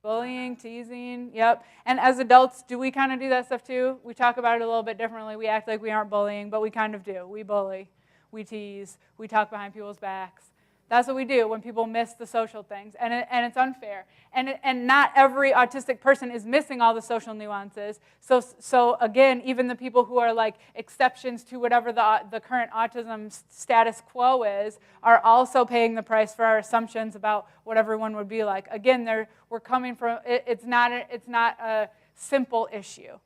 Speaker 3: Bullying, teasing, yep. And as adults, do we kind of do that stuff too? We talk about it a little bit differently. We act like we aren't bullying, but we kind of do. We bully, we tease, we talk behind people's backs. That's what we do when people miss the social things, and it's unfair. And not every autistic person is missing all the social nuances. So again, even the people who are like exceptions to whatever the current autism status quo is are also paying the price for our assumptions about what everyone would be like. Again, we're coming from it's not a simple issue.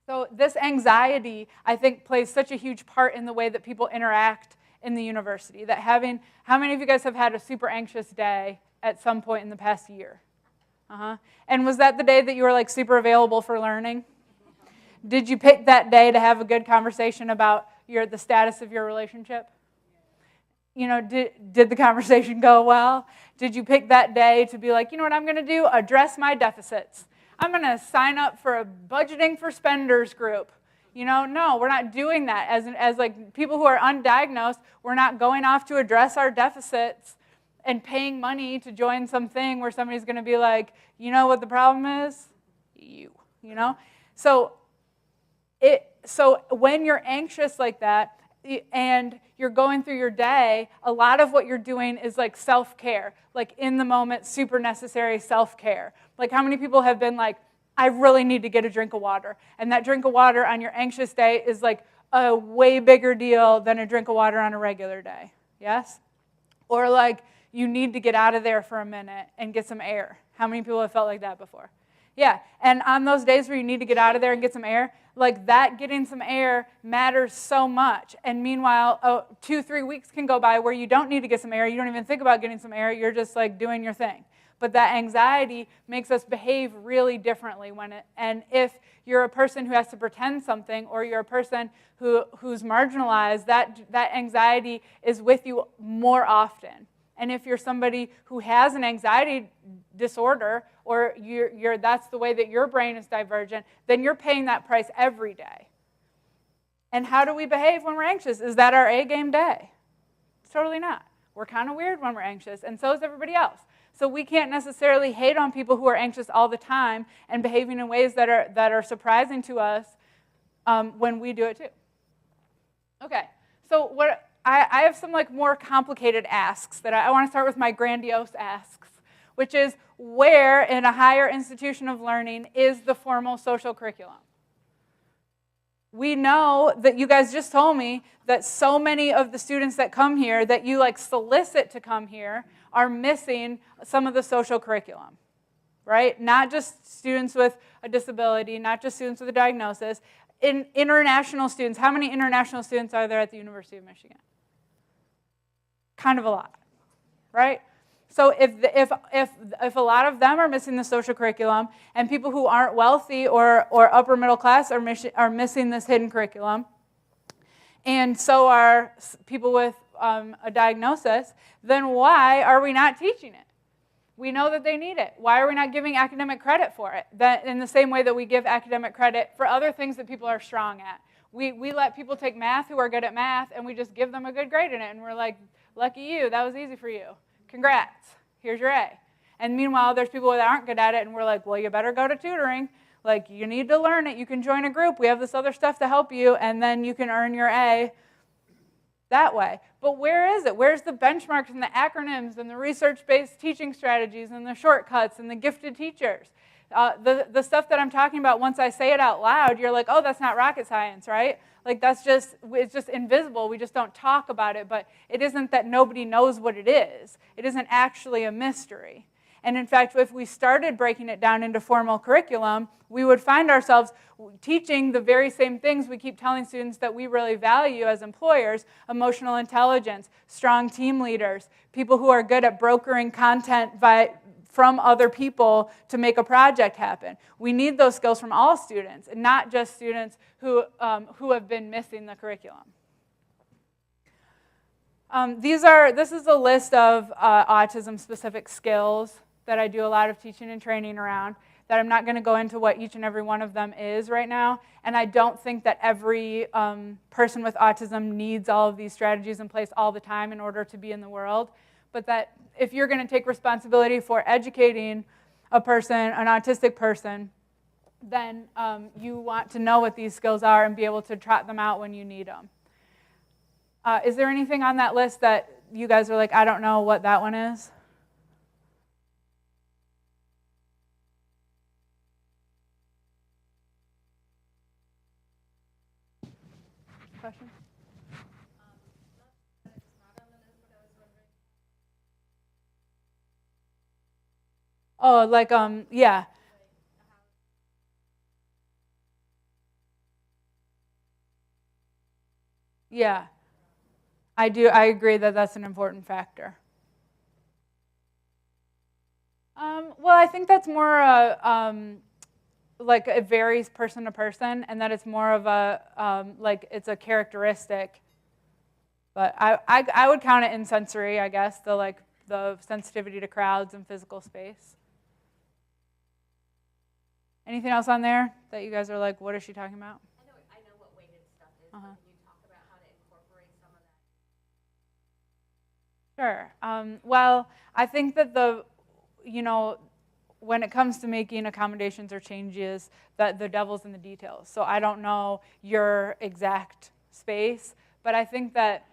Speaker 3: So this anxiety, I think, plays such a huge part in the way that people interact in the university. How many of you guys have had a super anxious day at some point in the past year? And was that the day that you were like super available for learning? Did you pick that day to have a good conversation about the status of your relationship? You know, did the conversation go well? Did you pick that day to be like, you know what I'm going to do? Address my deficits. I'm going to sign up for a budgeting for spenders group. You know, no, we're not doing that. As like people who are undiagnosed, we're not going off to address our deficits and paying money to join something where somebody's going to be like, you know what the problem is? You know? So when you're anxious like that and you're going through your day, a lot of what you're doing is like self-care, like in the moment, super necessary self-care. Like how many people have been like, I really need to get a drink of water. And that drink of water on your anxious day is like a way bigger deal than a drink of water on a regular day. Yes? Or like you need to get out of there for a minute and get some air. How many people have felt like that before? Yeah. And on those days where you need to get out of there and get some air, like that getting some air matters so much. And meanwhile, 2-3 weeks can go by where you don't need to get some air. You don't even think about getting some air. You're just like doing your thing. But that anxiety makes us behave really differently and if you're a person who has to pretend something or you're a person who's marginalized, that anxiety is with you more often. And if you're somebody who has an anxiety disorder or that's the way that your brain is divergent, then you're paying that price every day. And how do we behave when we're anxious? Is that our A-game day? Totally not. We're kind of weird when we're anxious, and so is everybody else. So we can't necessarily hate on people who are anxious all the time and behaving in ways that are surprising to us when we do it too. Okay, so what I have some like more complicated asks that I want to start with my grandiose asks, which is where in a higher institution of learning is the formal social curriculum? We know that you guys just told me that so many of the students that come here that you like solicit to come here are missing some of the social curriculum, right? Not just students with a disability, not just students with a diagnosis. In international students, how many international students are there at the University of Michigan? Kind of a lot, right? So if a lot of them are missing the social curriculum, and people who aren't wealthy or upper middle class are missing this hidden curriculum, and so are people with a diagnosis, then why are we not teaching it? We know that they need it. Why are we not giving academic credit for it? That in the same way that we give academic credit for other things that people are strong at. We let people take math who are good at math, and we just give them a good grade in it, and we're like, lucky you, that was easy for you. Congrats, here's your A. And meanwhile, there's people that aren't good at it, and we're like, well, you better go to tutoring. Like, you need to learn it. You can join a group. We have this other stuff to help you, and then you can earn your A that way. But where is it? Where's the benchmarks and the acronyms and the research-based teaching strategies and the shortcuts and the gifted teachers? The stuff that I'm talking about, once I say it out loud, you're like, oh, that's not rocket science, right? Like, it's just invisible. We just don't talk about it. But it isn't that nobody knows what it is. It isn't actually a mystery. And in fact, if we started breaking it down into formal curriculum, we would find ourselves teaching the very same things we keep telling students that we really value as employers: emotional intelligence, strong team leaders, people who are good at brokering content from other people to make a project happen. We need those skills from all students, and not just students who have been missing the curriculum. This is a list of autism-specific skills that I do a lot of teaching and training around, that I'm not going to go into what each and every one of them is right now, and I don't think that every person with autism needs all of these strategies in place all the time in order to be in the world, but that if you're going to take responsibility for educating a person, an autistic person, then you want to know what these skills are and be able to trot them out when you need them. Is there anything on that list that you guys are like, I don't know what that one is? Question? Oh, like, yeah. Yeah. I agree that that's an important factor. Well, I think that's more like it varies person to person, and that it's more of a, like it's a characteristic. But I would count it in sensory, I guess, the sensitivity to crowds and physical space. Anything else on there that you guys are like, what is she talking about?
Speaker 5: I know what weighted stuff is, but can you talk about how to incorporate some of that?
Speaker 3: Sure. Well, I think that when it comes to making accommodations or changes, that the devil's in the details. So I don't know your exact space, but I think that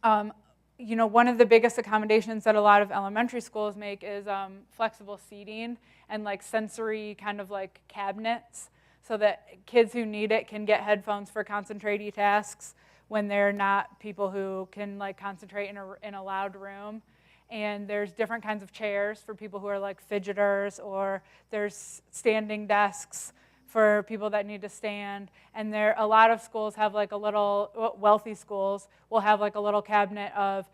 Speaker 3: one of the biggest accommodations that a lot of elementary schools make is flexible seating and like sensory kind of like cabinets, so that kids who need it can get headphones for concentrating tasks when they're not people who can like concentrate in a loud room. And there's different kinds of chairs for people who are like fidgeters, or there's standing desks for people that need to stand. And a lot of schools have like a little, wealthy schools will have like a little cabinet of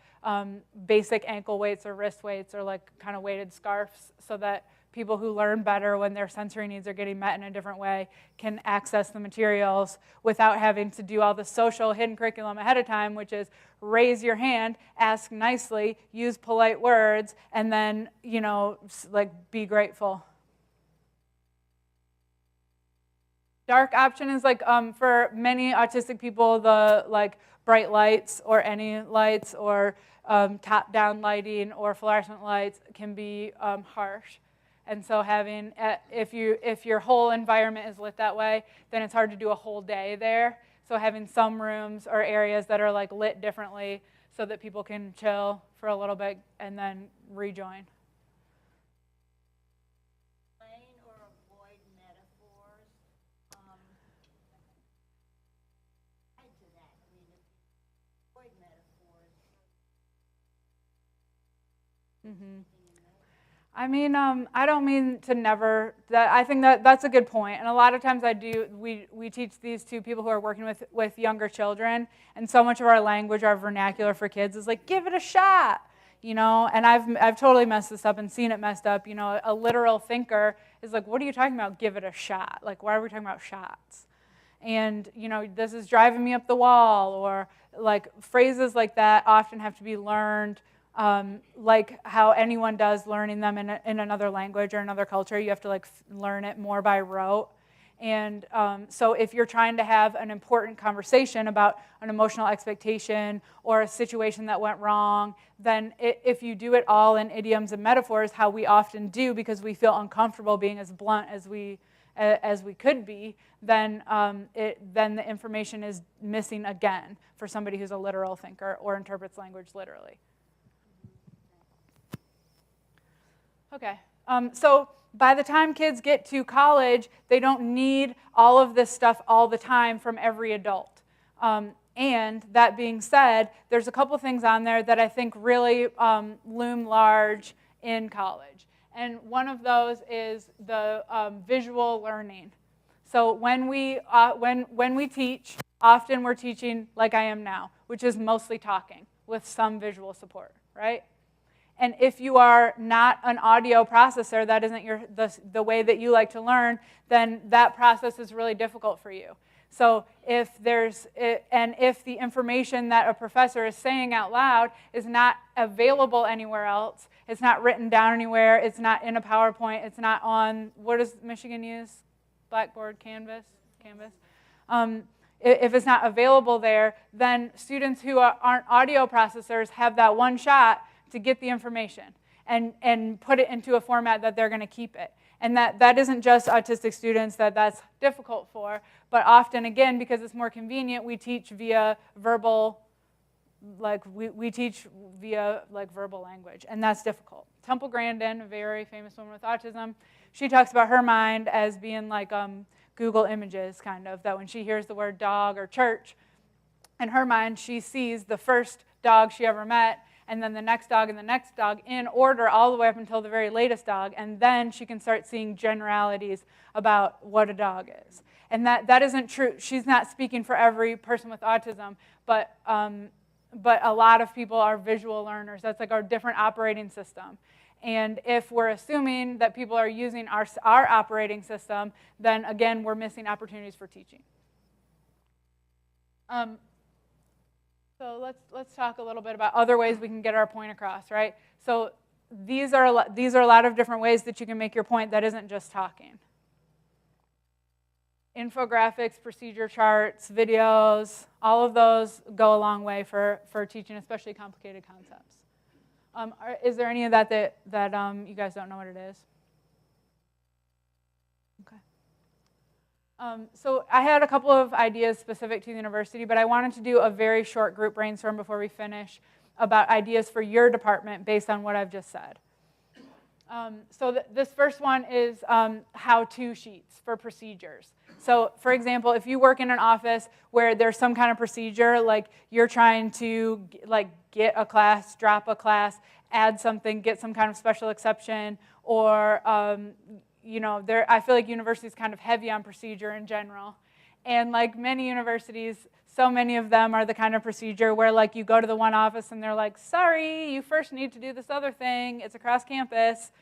Speaker 3: basic ankle weights or wrist weights or like kind of weighted scarves, so that people who learn better when their sensory needs are getting met in a different way can access the materials without having to do all the social hidden curriculum ahead of time, which is raise your hand, ask nicely, use polite words, and then, like be grateful. Dark option is like for many autistic people, the like bright lights or any lights or top-down lighting or fluorescent lights can be harsh. And so having, if your whole environment is lit that way, then it's hard to do a whole day there. So having some rooms or areas that are like lit differently so that people can chill for a little bit and then rejoin.
Speaker 5: Explain or avoid metaphors. Add to that. I mean, if you avoid metaphors.
Speaker 3: I mean, I don't mean to never. I think that's a good point. And a lot of times we teach these to people who are working with younger children, and so much of our language, our vernacular for kids is like, give it a shot, you know. And I've totally messed this up and seen it messed up. You know, a literal thinker is like, what are you talking about? Give it a shot. Like, why are we talking about shots? And you know, this is driving me up the wall, or like phrases like that often have to be learned. Like how anyone does learning them in another language or another culture, you have to like learn it more by rote. And so if you're trying to have an important conversation about an emotional expectation or a situation that went wrong, then if you do it all in idioms and metaphors, how we often do because we feel uncomfortable being as blunt as we could be, then the information is missing again for somebody who's a literal thinker or interprets language literally. Okay, so by the time kids get to college, they don't need all of this stuff all the time from every adult. And that being said, there's a couple things on there that I think really loom large in college. And one of those is the visual learning. So when we teach, often we're teaching like I am now, which is mostly talking with some visual support, right? And if you are not an audio processor, that isn't the way that you like to learn, then that process is really difficult for you. So if the information that a professor is saying out loud is not available anywhere else, it's not written down anywhere, it's not in a PowerPoint, it's not on, what does Michigan use? Blackboard, Canvas? If it's not available there, then students who aren't audio processors have that one shot to get the information and put it into a format that they're going to keep it. And that isn't just autistic students that's difficult for, but often, again, because it's more convenient, we teach via verbal, we teach via verbal language, and that's difficult. Temple Grandin, a very famous woman with autism, she talks about her mind as being like Google Images, kind of, that when she hears the word dog or church, in her mind, she sees the first dog she ever met, and then the next dog and the next dog in order all the way up until the very latest dog, and then she can start seeing generalities about what a dog is. And that isn't true. She's not speaking for every person with autism, but a lot of people are visual learners. That's like our different operating system. And if we're assuming that people are using our operating system, then again, we're missing opportunities for teaching. So let's talk a little bit about other ways we can get our point across, right? So these are a lot of different ways that you can make your point that isn't just talking. Infographics, procedure charts, videos, all of those go a long way for teaching, especially complicated concepts. Is there any of that you guys don't know what it is? Okay. So I had a couple of ideas specific to the university, but I wanted to do a very short group brainstorm before we finish about ideas for your department based on what I've just said. So this first one is how-to sheets for procedures. So for example, if you work in an office where there's some kind of procedure, like you're trying to get a class, drop a class, add something, get some kind of special exception, or I feel like universities kind of heavy on procedure in general. And like many universities, so many of them are the kind of procedure where like you go to the one office and they're like, sorry, you first need to do this other thing. It's across campus.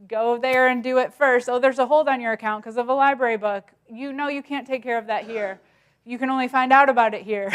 Speaker 3: Go there and do it first. Oh, there's a hold on your account because of a library book. You know you can't take care of that here. You can only find out about it here.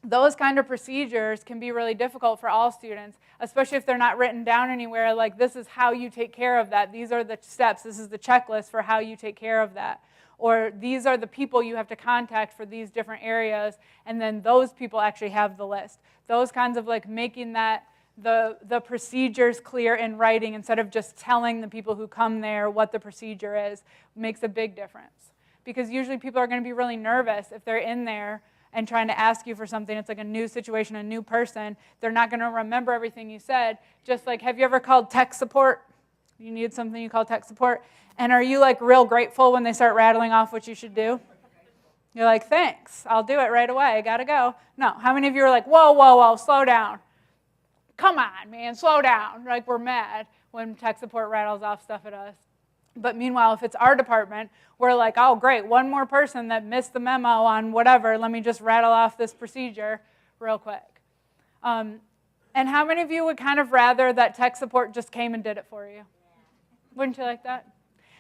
Speaker 3: those kind of procedures can be really difficult for all students, especially if they're not written down anywhere, like this is how you take care of that. These are the steps. This is the checklist for how you take care of that. Or these are the people you have to contact for these different areas, and then those people actually have the list. Those kinds of like making that the procedures clear in writing instead of just telling the people who come there what the procedure is makes a big difference. Because usually people are going to be really nervous if they're in there and trying to ask you for something. It's like a new situation, a new person. They're not going to remember everything you said. Just like, have you ever called tech support? You need something, you call tech support. And are you like real grateful when they start rattling off what you should do? You're like, thanks, I'll do it right away, I gotta go. No, how many of you are like, whoa, whoa, whoa, slow down. Come on, man, slow down. Like we're mad when tech support rattles off stuff at us. But meanwhile, if it's our department, we're like, oh, great, one more person that missed the memo on whatever. Let me just rattle off this procedure real quick. And how many of you would kind of rather that tech support just came and did it for you? Wouldn't you like that?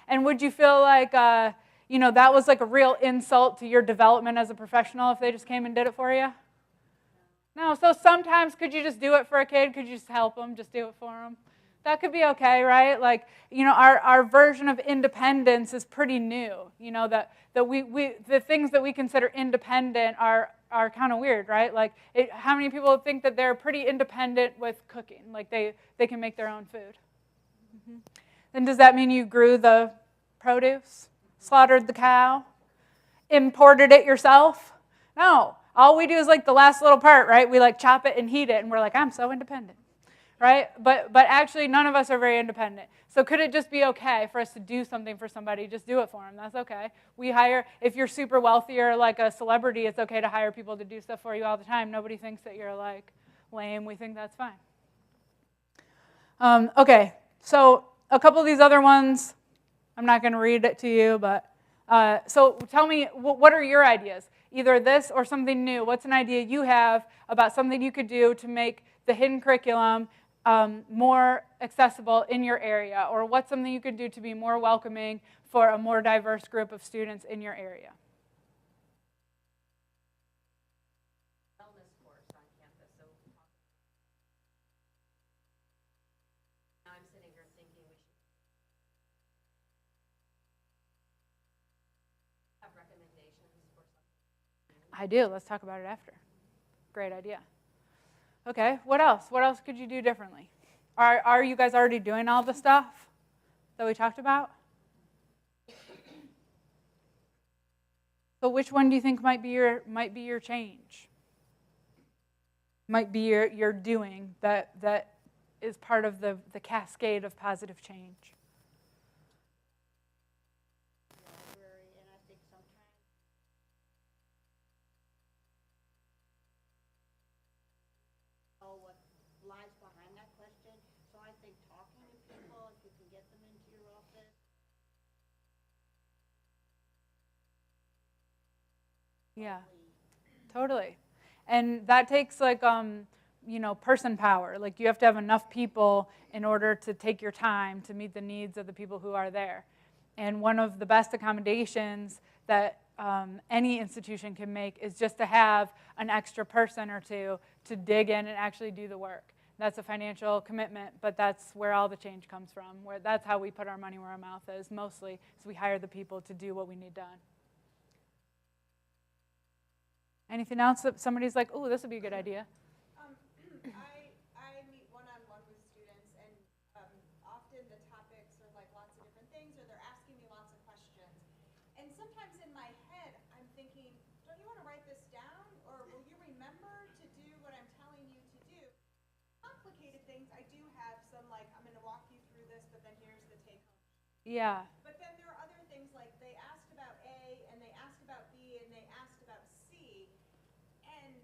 Speaker 3: And would you feel like, that was like a real insult to your development as a professional if they just came and did it for you? No, so sometimes could you just do it for a kid? Could you just help them, just do it for them? That could be okay, right? Like, our version of independence is pretty new. That we the things that we consider independent are kind of weird, right? Like, how many people think that they're pretty independent with cooking? Like, they can make their own food. Mm-hmm. Then does that mean you grew the produce, slaughtered the cow, imported it yourself? No. All we do is like the last little part, right? We like chop it and heat it, and we're like, I'm so independent. Right? But actually, none of us are very independent. So could it just be okay for us to do something for somebody? Just do it for them. That's okay. We hire, if you're super wealthy or like a celebrity, it's okay to hire people to do stuff for you all the time. Nobody thinks that you're like lame. We think that's fine. Okay, so a couple of these other ones, I'm not going to read it to you, but so tell me, what are your ideas? Either this or something new. What's an idea you have about something you could do to make the hidden curriculum more accessible in your area, or what's something you could do to be more welcoming for a more diverse group of students in your area?
Speaker 5: Wellness course on campus. So now I'm sitting here thinking we should have recommendations for something.
Speaker 3: I do. Let's talk about it after. Great idea. Okay, what else? What else could you do differently? Are you guys already doing all the stuff that we talked about? So which one do you think might be your change? Might be your doing that is part of the cascade of positive change?
Speaker 5: And I think sometimes what lies behind that question. So I think talking to people, if you can get them into your office.
Speaker 3: Yeah, totally. And that takes like, person power. Like you have to have enough people in order to take your time to meet the needs of the people who are there. And one of the best accommodations that any institution can make is just to have an extra person or two to dig in and actually do the work. That's a financial commitment, but that's where all the change comes from. That's how we put our money where our mouth is, mostly, is we hire the people to do what we need done. Anything else that somebody's like, oh, this would be a good idea?
Speaker 6: I meet one-on-one with students, and often the topics are like lots of different things, or they're asking me lots of questions. And sometimes in my head, I'm thinking, don't you want to write this down, or will you remember to do what I'm telling you to do? Complicated things, I do have some like, I'm going to walk you through this, but then here's the take-home.
Speaker 3: Yeah.
Speaker 6: But then there are other things like they asked about A, and they asked about B, and they asked about C. And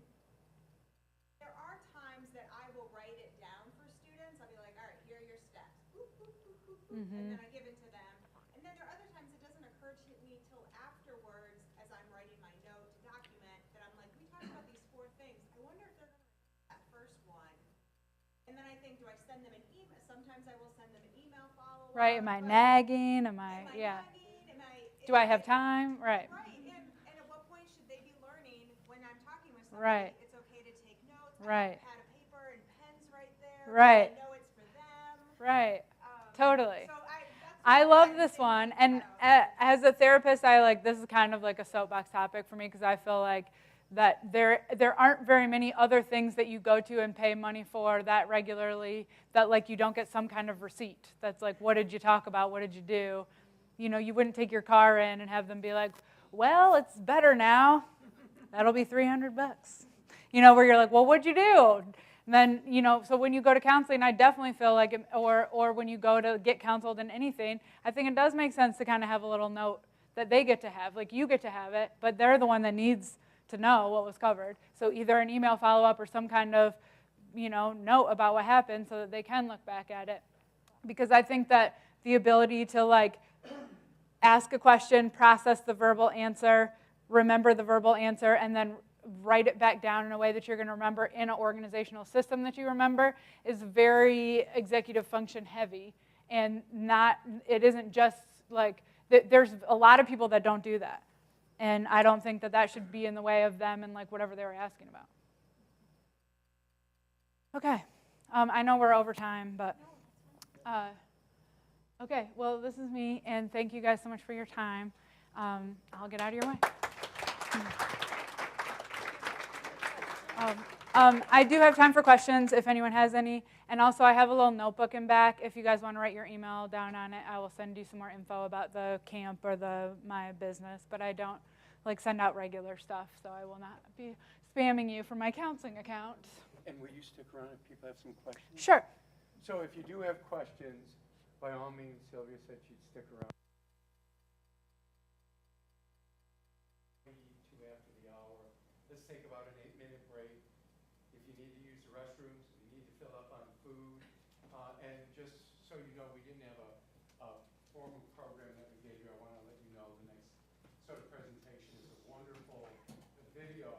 Speaker 6: there are times that I will write it down for students. I'll be like, all right, here are your steps. Boop, boop, boop, boop, boop. And then I give it to them. And then there are other times it doesn't occur to me till afterwards as I'm writing my note to document that I'm like, we talked about these 4 things. I wonder if they're going to write that first one. And then I think, do I send them an email? Sometimes I will send them an email follow-up.
Speaker 3: Right, am I nagging? Yeah.
Speaker 6: Nagging?
Speaker 3: Do I have time? Right.
Speaker 6: Right, and at what point should they be learning when I'm talking with somebody?
Speaker 3: Right.
Speaker 6: It's okay
Speaker 3: Right.
Speaker 6: pad of paper and pens right there.
Speaker 3: Right.
Speaker 6: I know it's for them.
Speaker 3: Right. Totally.
Speaker 6: So that's
Speaker 3: I
Speaker 6: what
Speaker 3: love
Speaker 6: I'm
Speaker 3: this
Speaker 6: thinking
Speaker 3: one, and
Speaker 6: about.
Speaker 3: as a therapist, I like this is kind of like a soapbox topic for me because I feel like that there aren't very many other things that you go to and pay money for that regularly that like you don't get some kind of receipt. That's like, what did you talk about? What did you do? You know, you wouldn't take your car in and have them be like, well, it's better now. That'll be $300. You know, where you're like, well, what'd you do? And then, you know, so when you go to counseling, I definitely feel like, or when you go to get counseled in anything, I think it does make sense to kind of have a little note that they get to have. Like, you get to have it, but they're the one that needs to know what was covered. So either an email follow-up or some kind of, you know, note about what happened so that they can look back at it. Because I think that the ability to, like, ask a question, process the verbal answer, remember the verbal answer, and then write it back down in a way that you're going to remember in an organizational system that you remember is very executive function heavy. And it isn't just like, there's a lot of people that don't do that. And I don't think that that should be in the way of them and like whatever they were asking about. Okay, I know we're over time, but okay, well, this is me, and thank you guys so much for your time. I'll get out of your way. I do have time for questions if anyone has any. And also I have a little notebook in back. If you guys want to write your email down on it, I will send you some more info about the camp or my business. But I don't like send out regular stuff, so I will not be spamming you for my counseling account.
Speaker 1: And will you stick around if people have some questions?
Speaker 3: Sure.
Speaker 1: So if you do have questions, by all means, Sylvia said she'd stick around. After the hour, let's take about an 8-minute break. If you need to use the restrooms, if you need to fill up on food, and just so you know, we didn't have a formal program that we gave you. I want to let you know the next sort of presentation is a wonderful video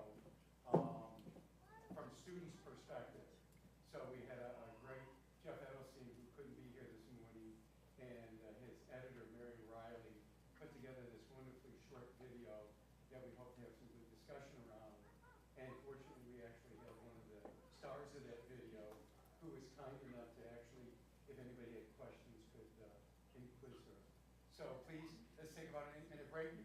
Speaker 1: from students' perspective. So we had a great Jeff Edelstein, who couldn't be here this morning, and his editor, Mary Riley, put together this wonderfully short video that we hope to have some good discussion around. And fortunately, we actually had one of the stars of that video who was kind enough to actually, if anybody had questions, could include her. So please, let's take about an 8-minute break.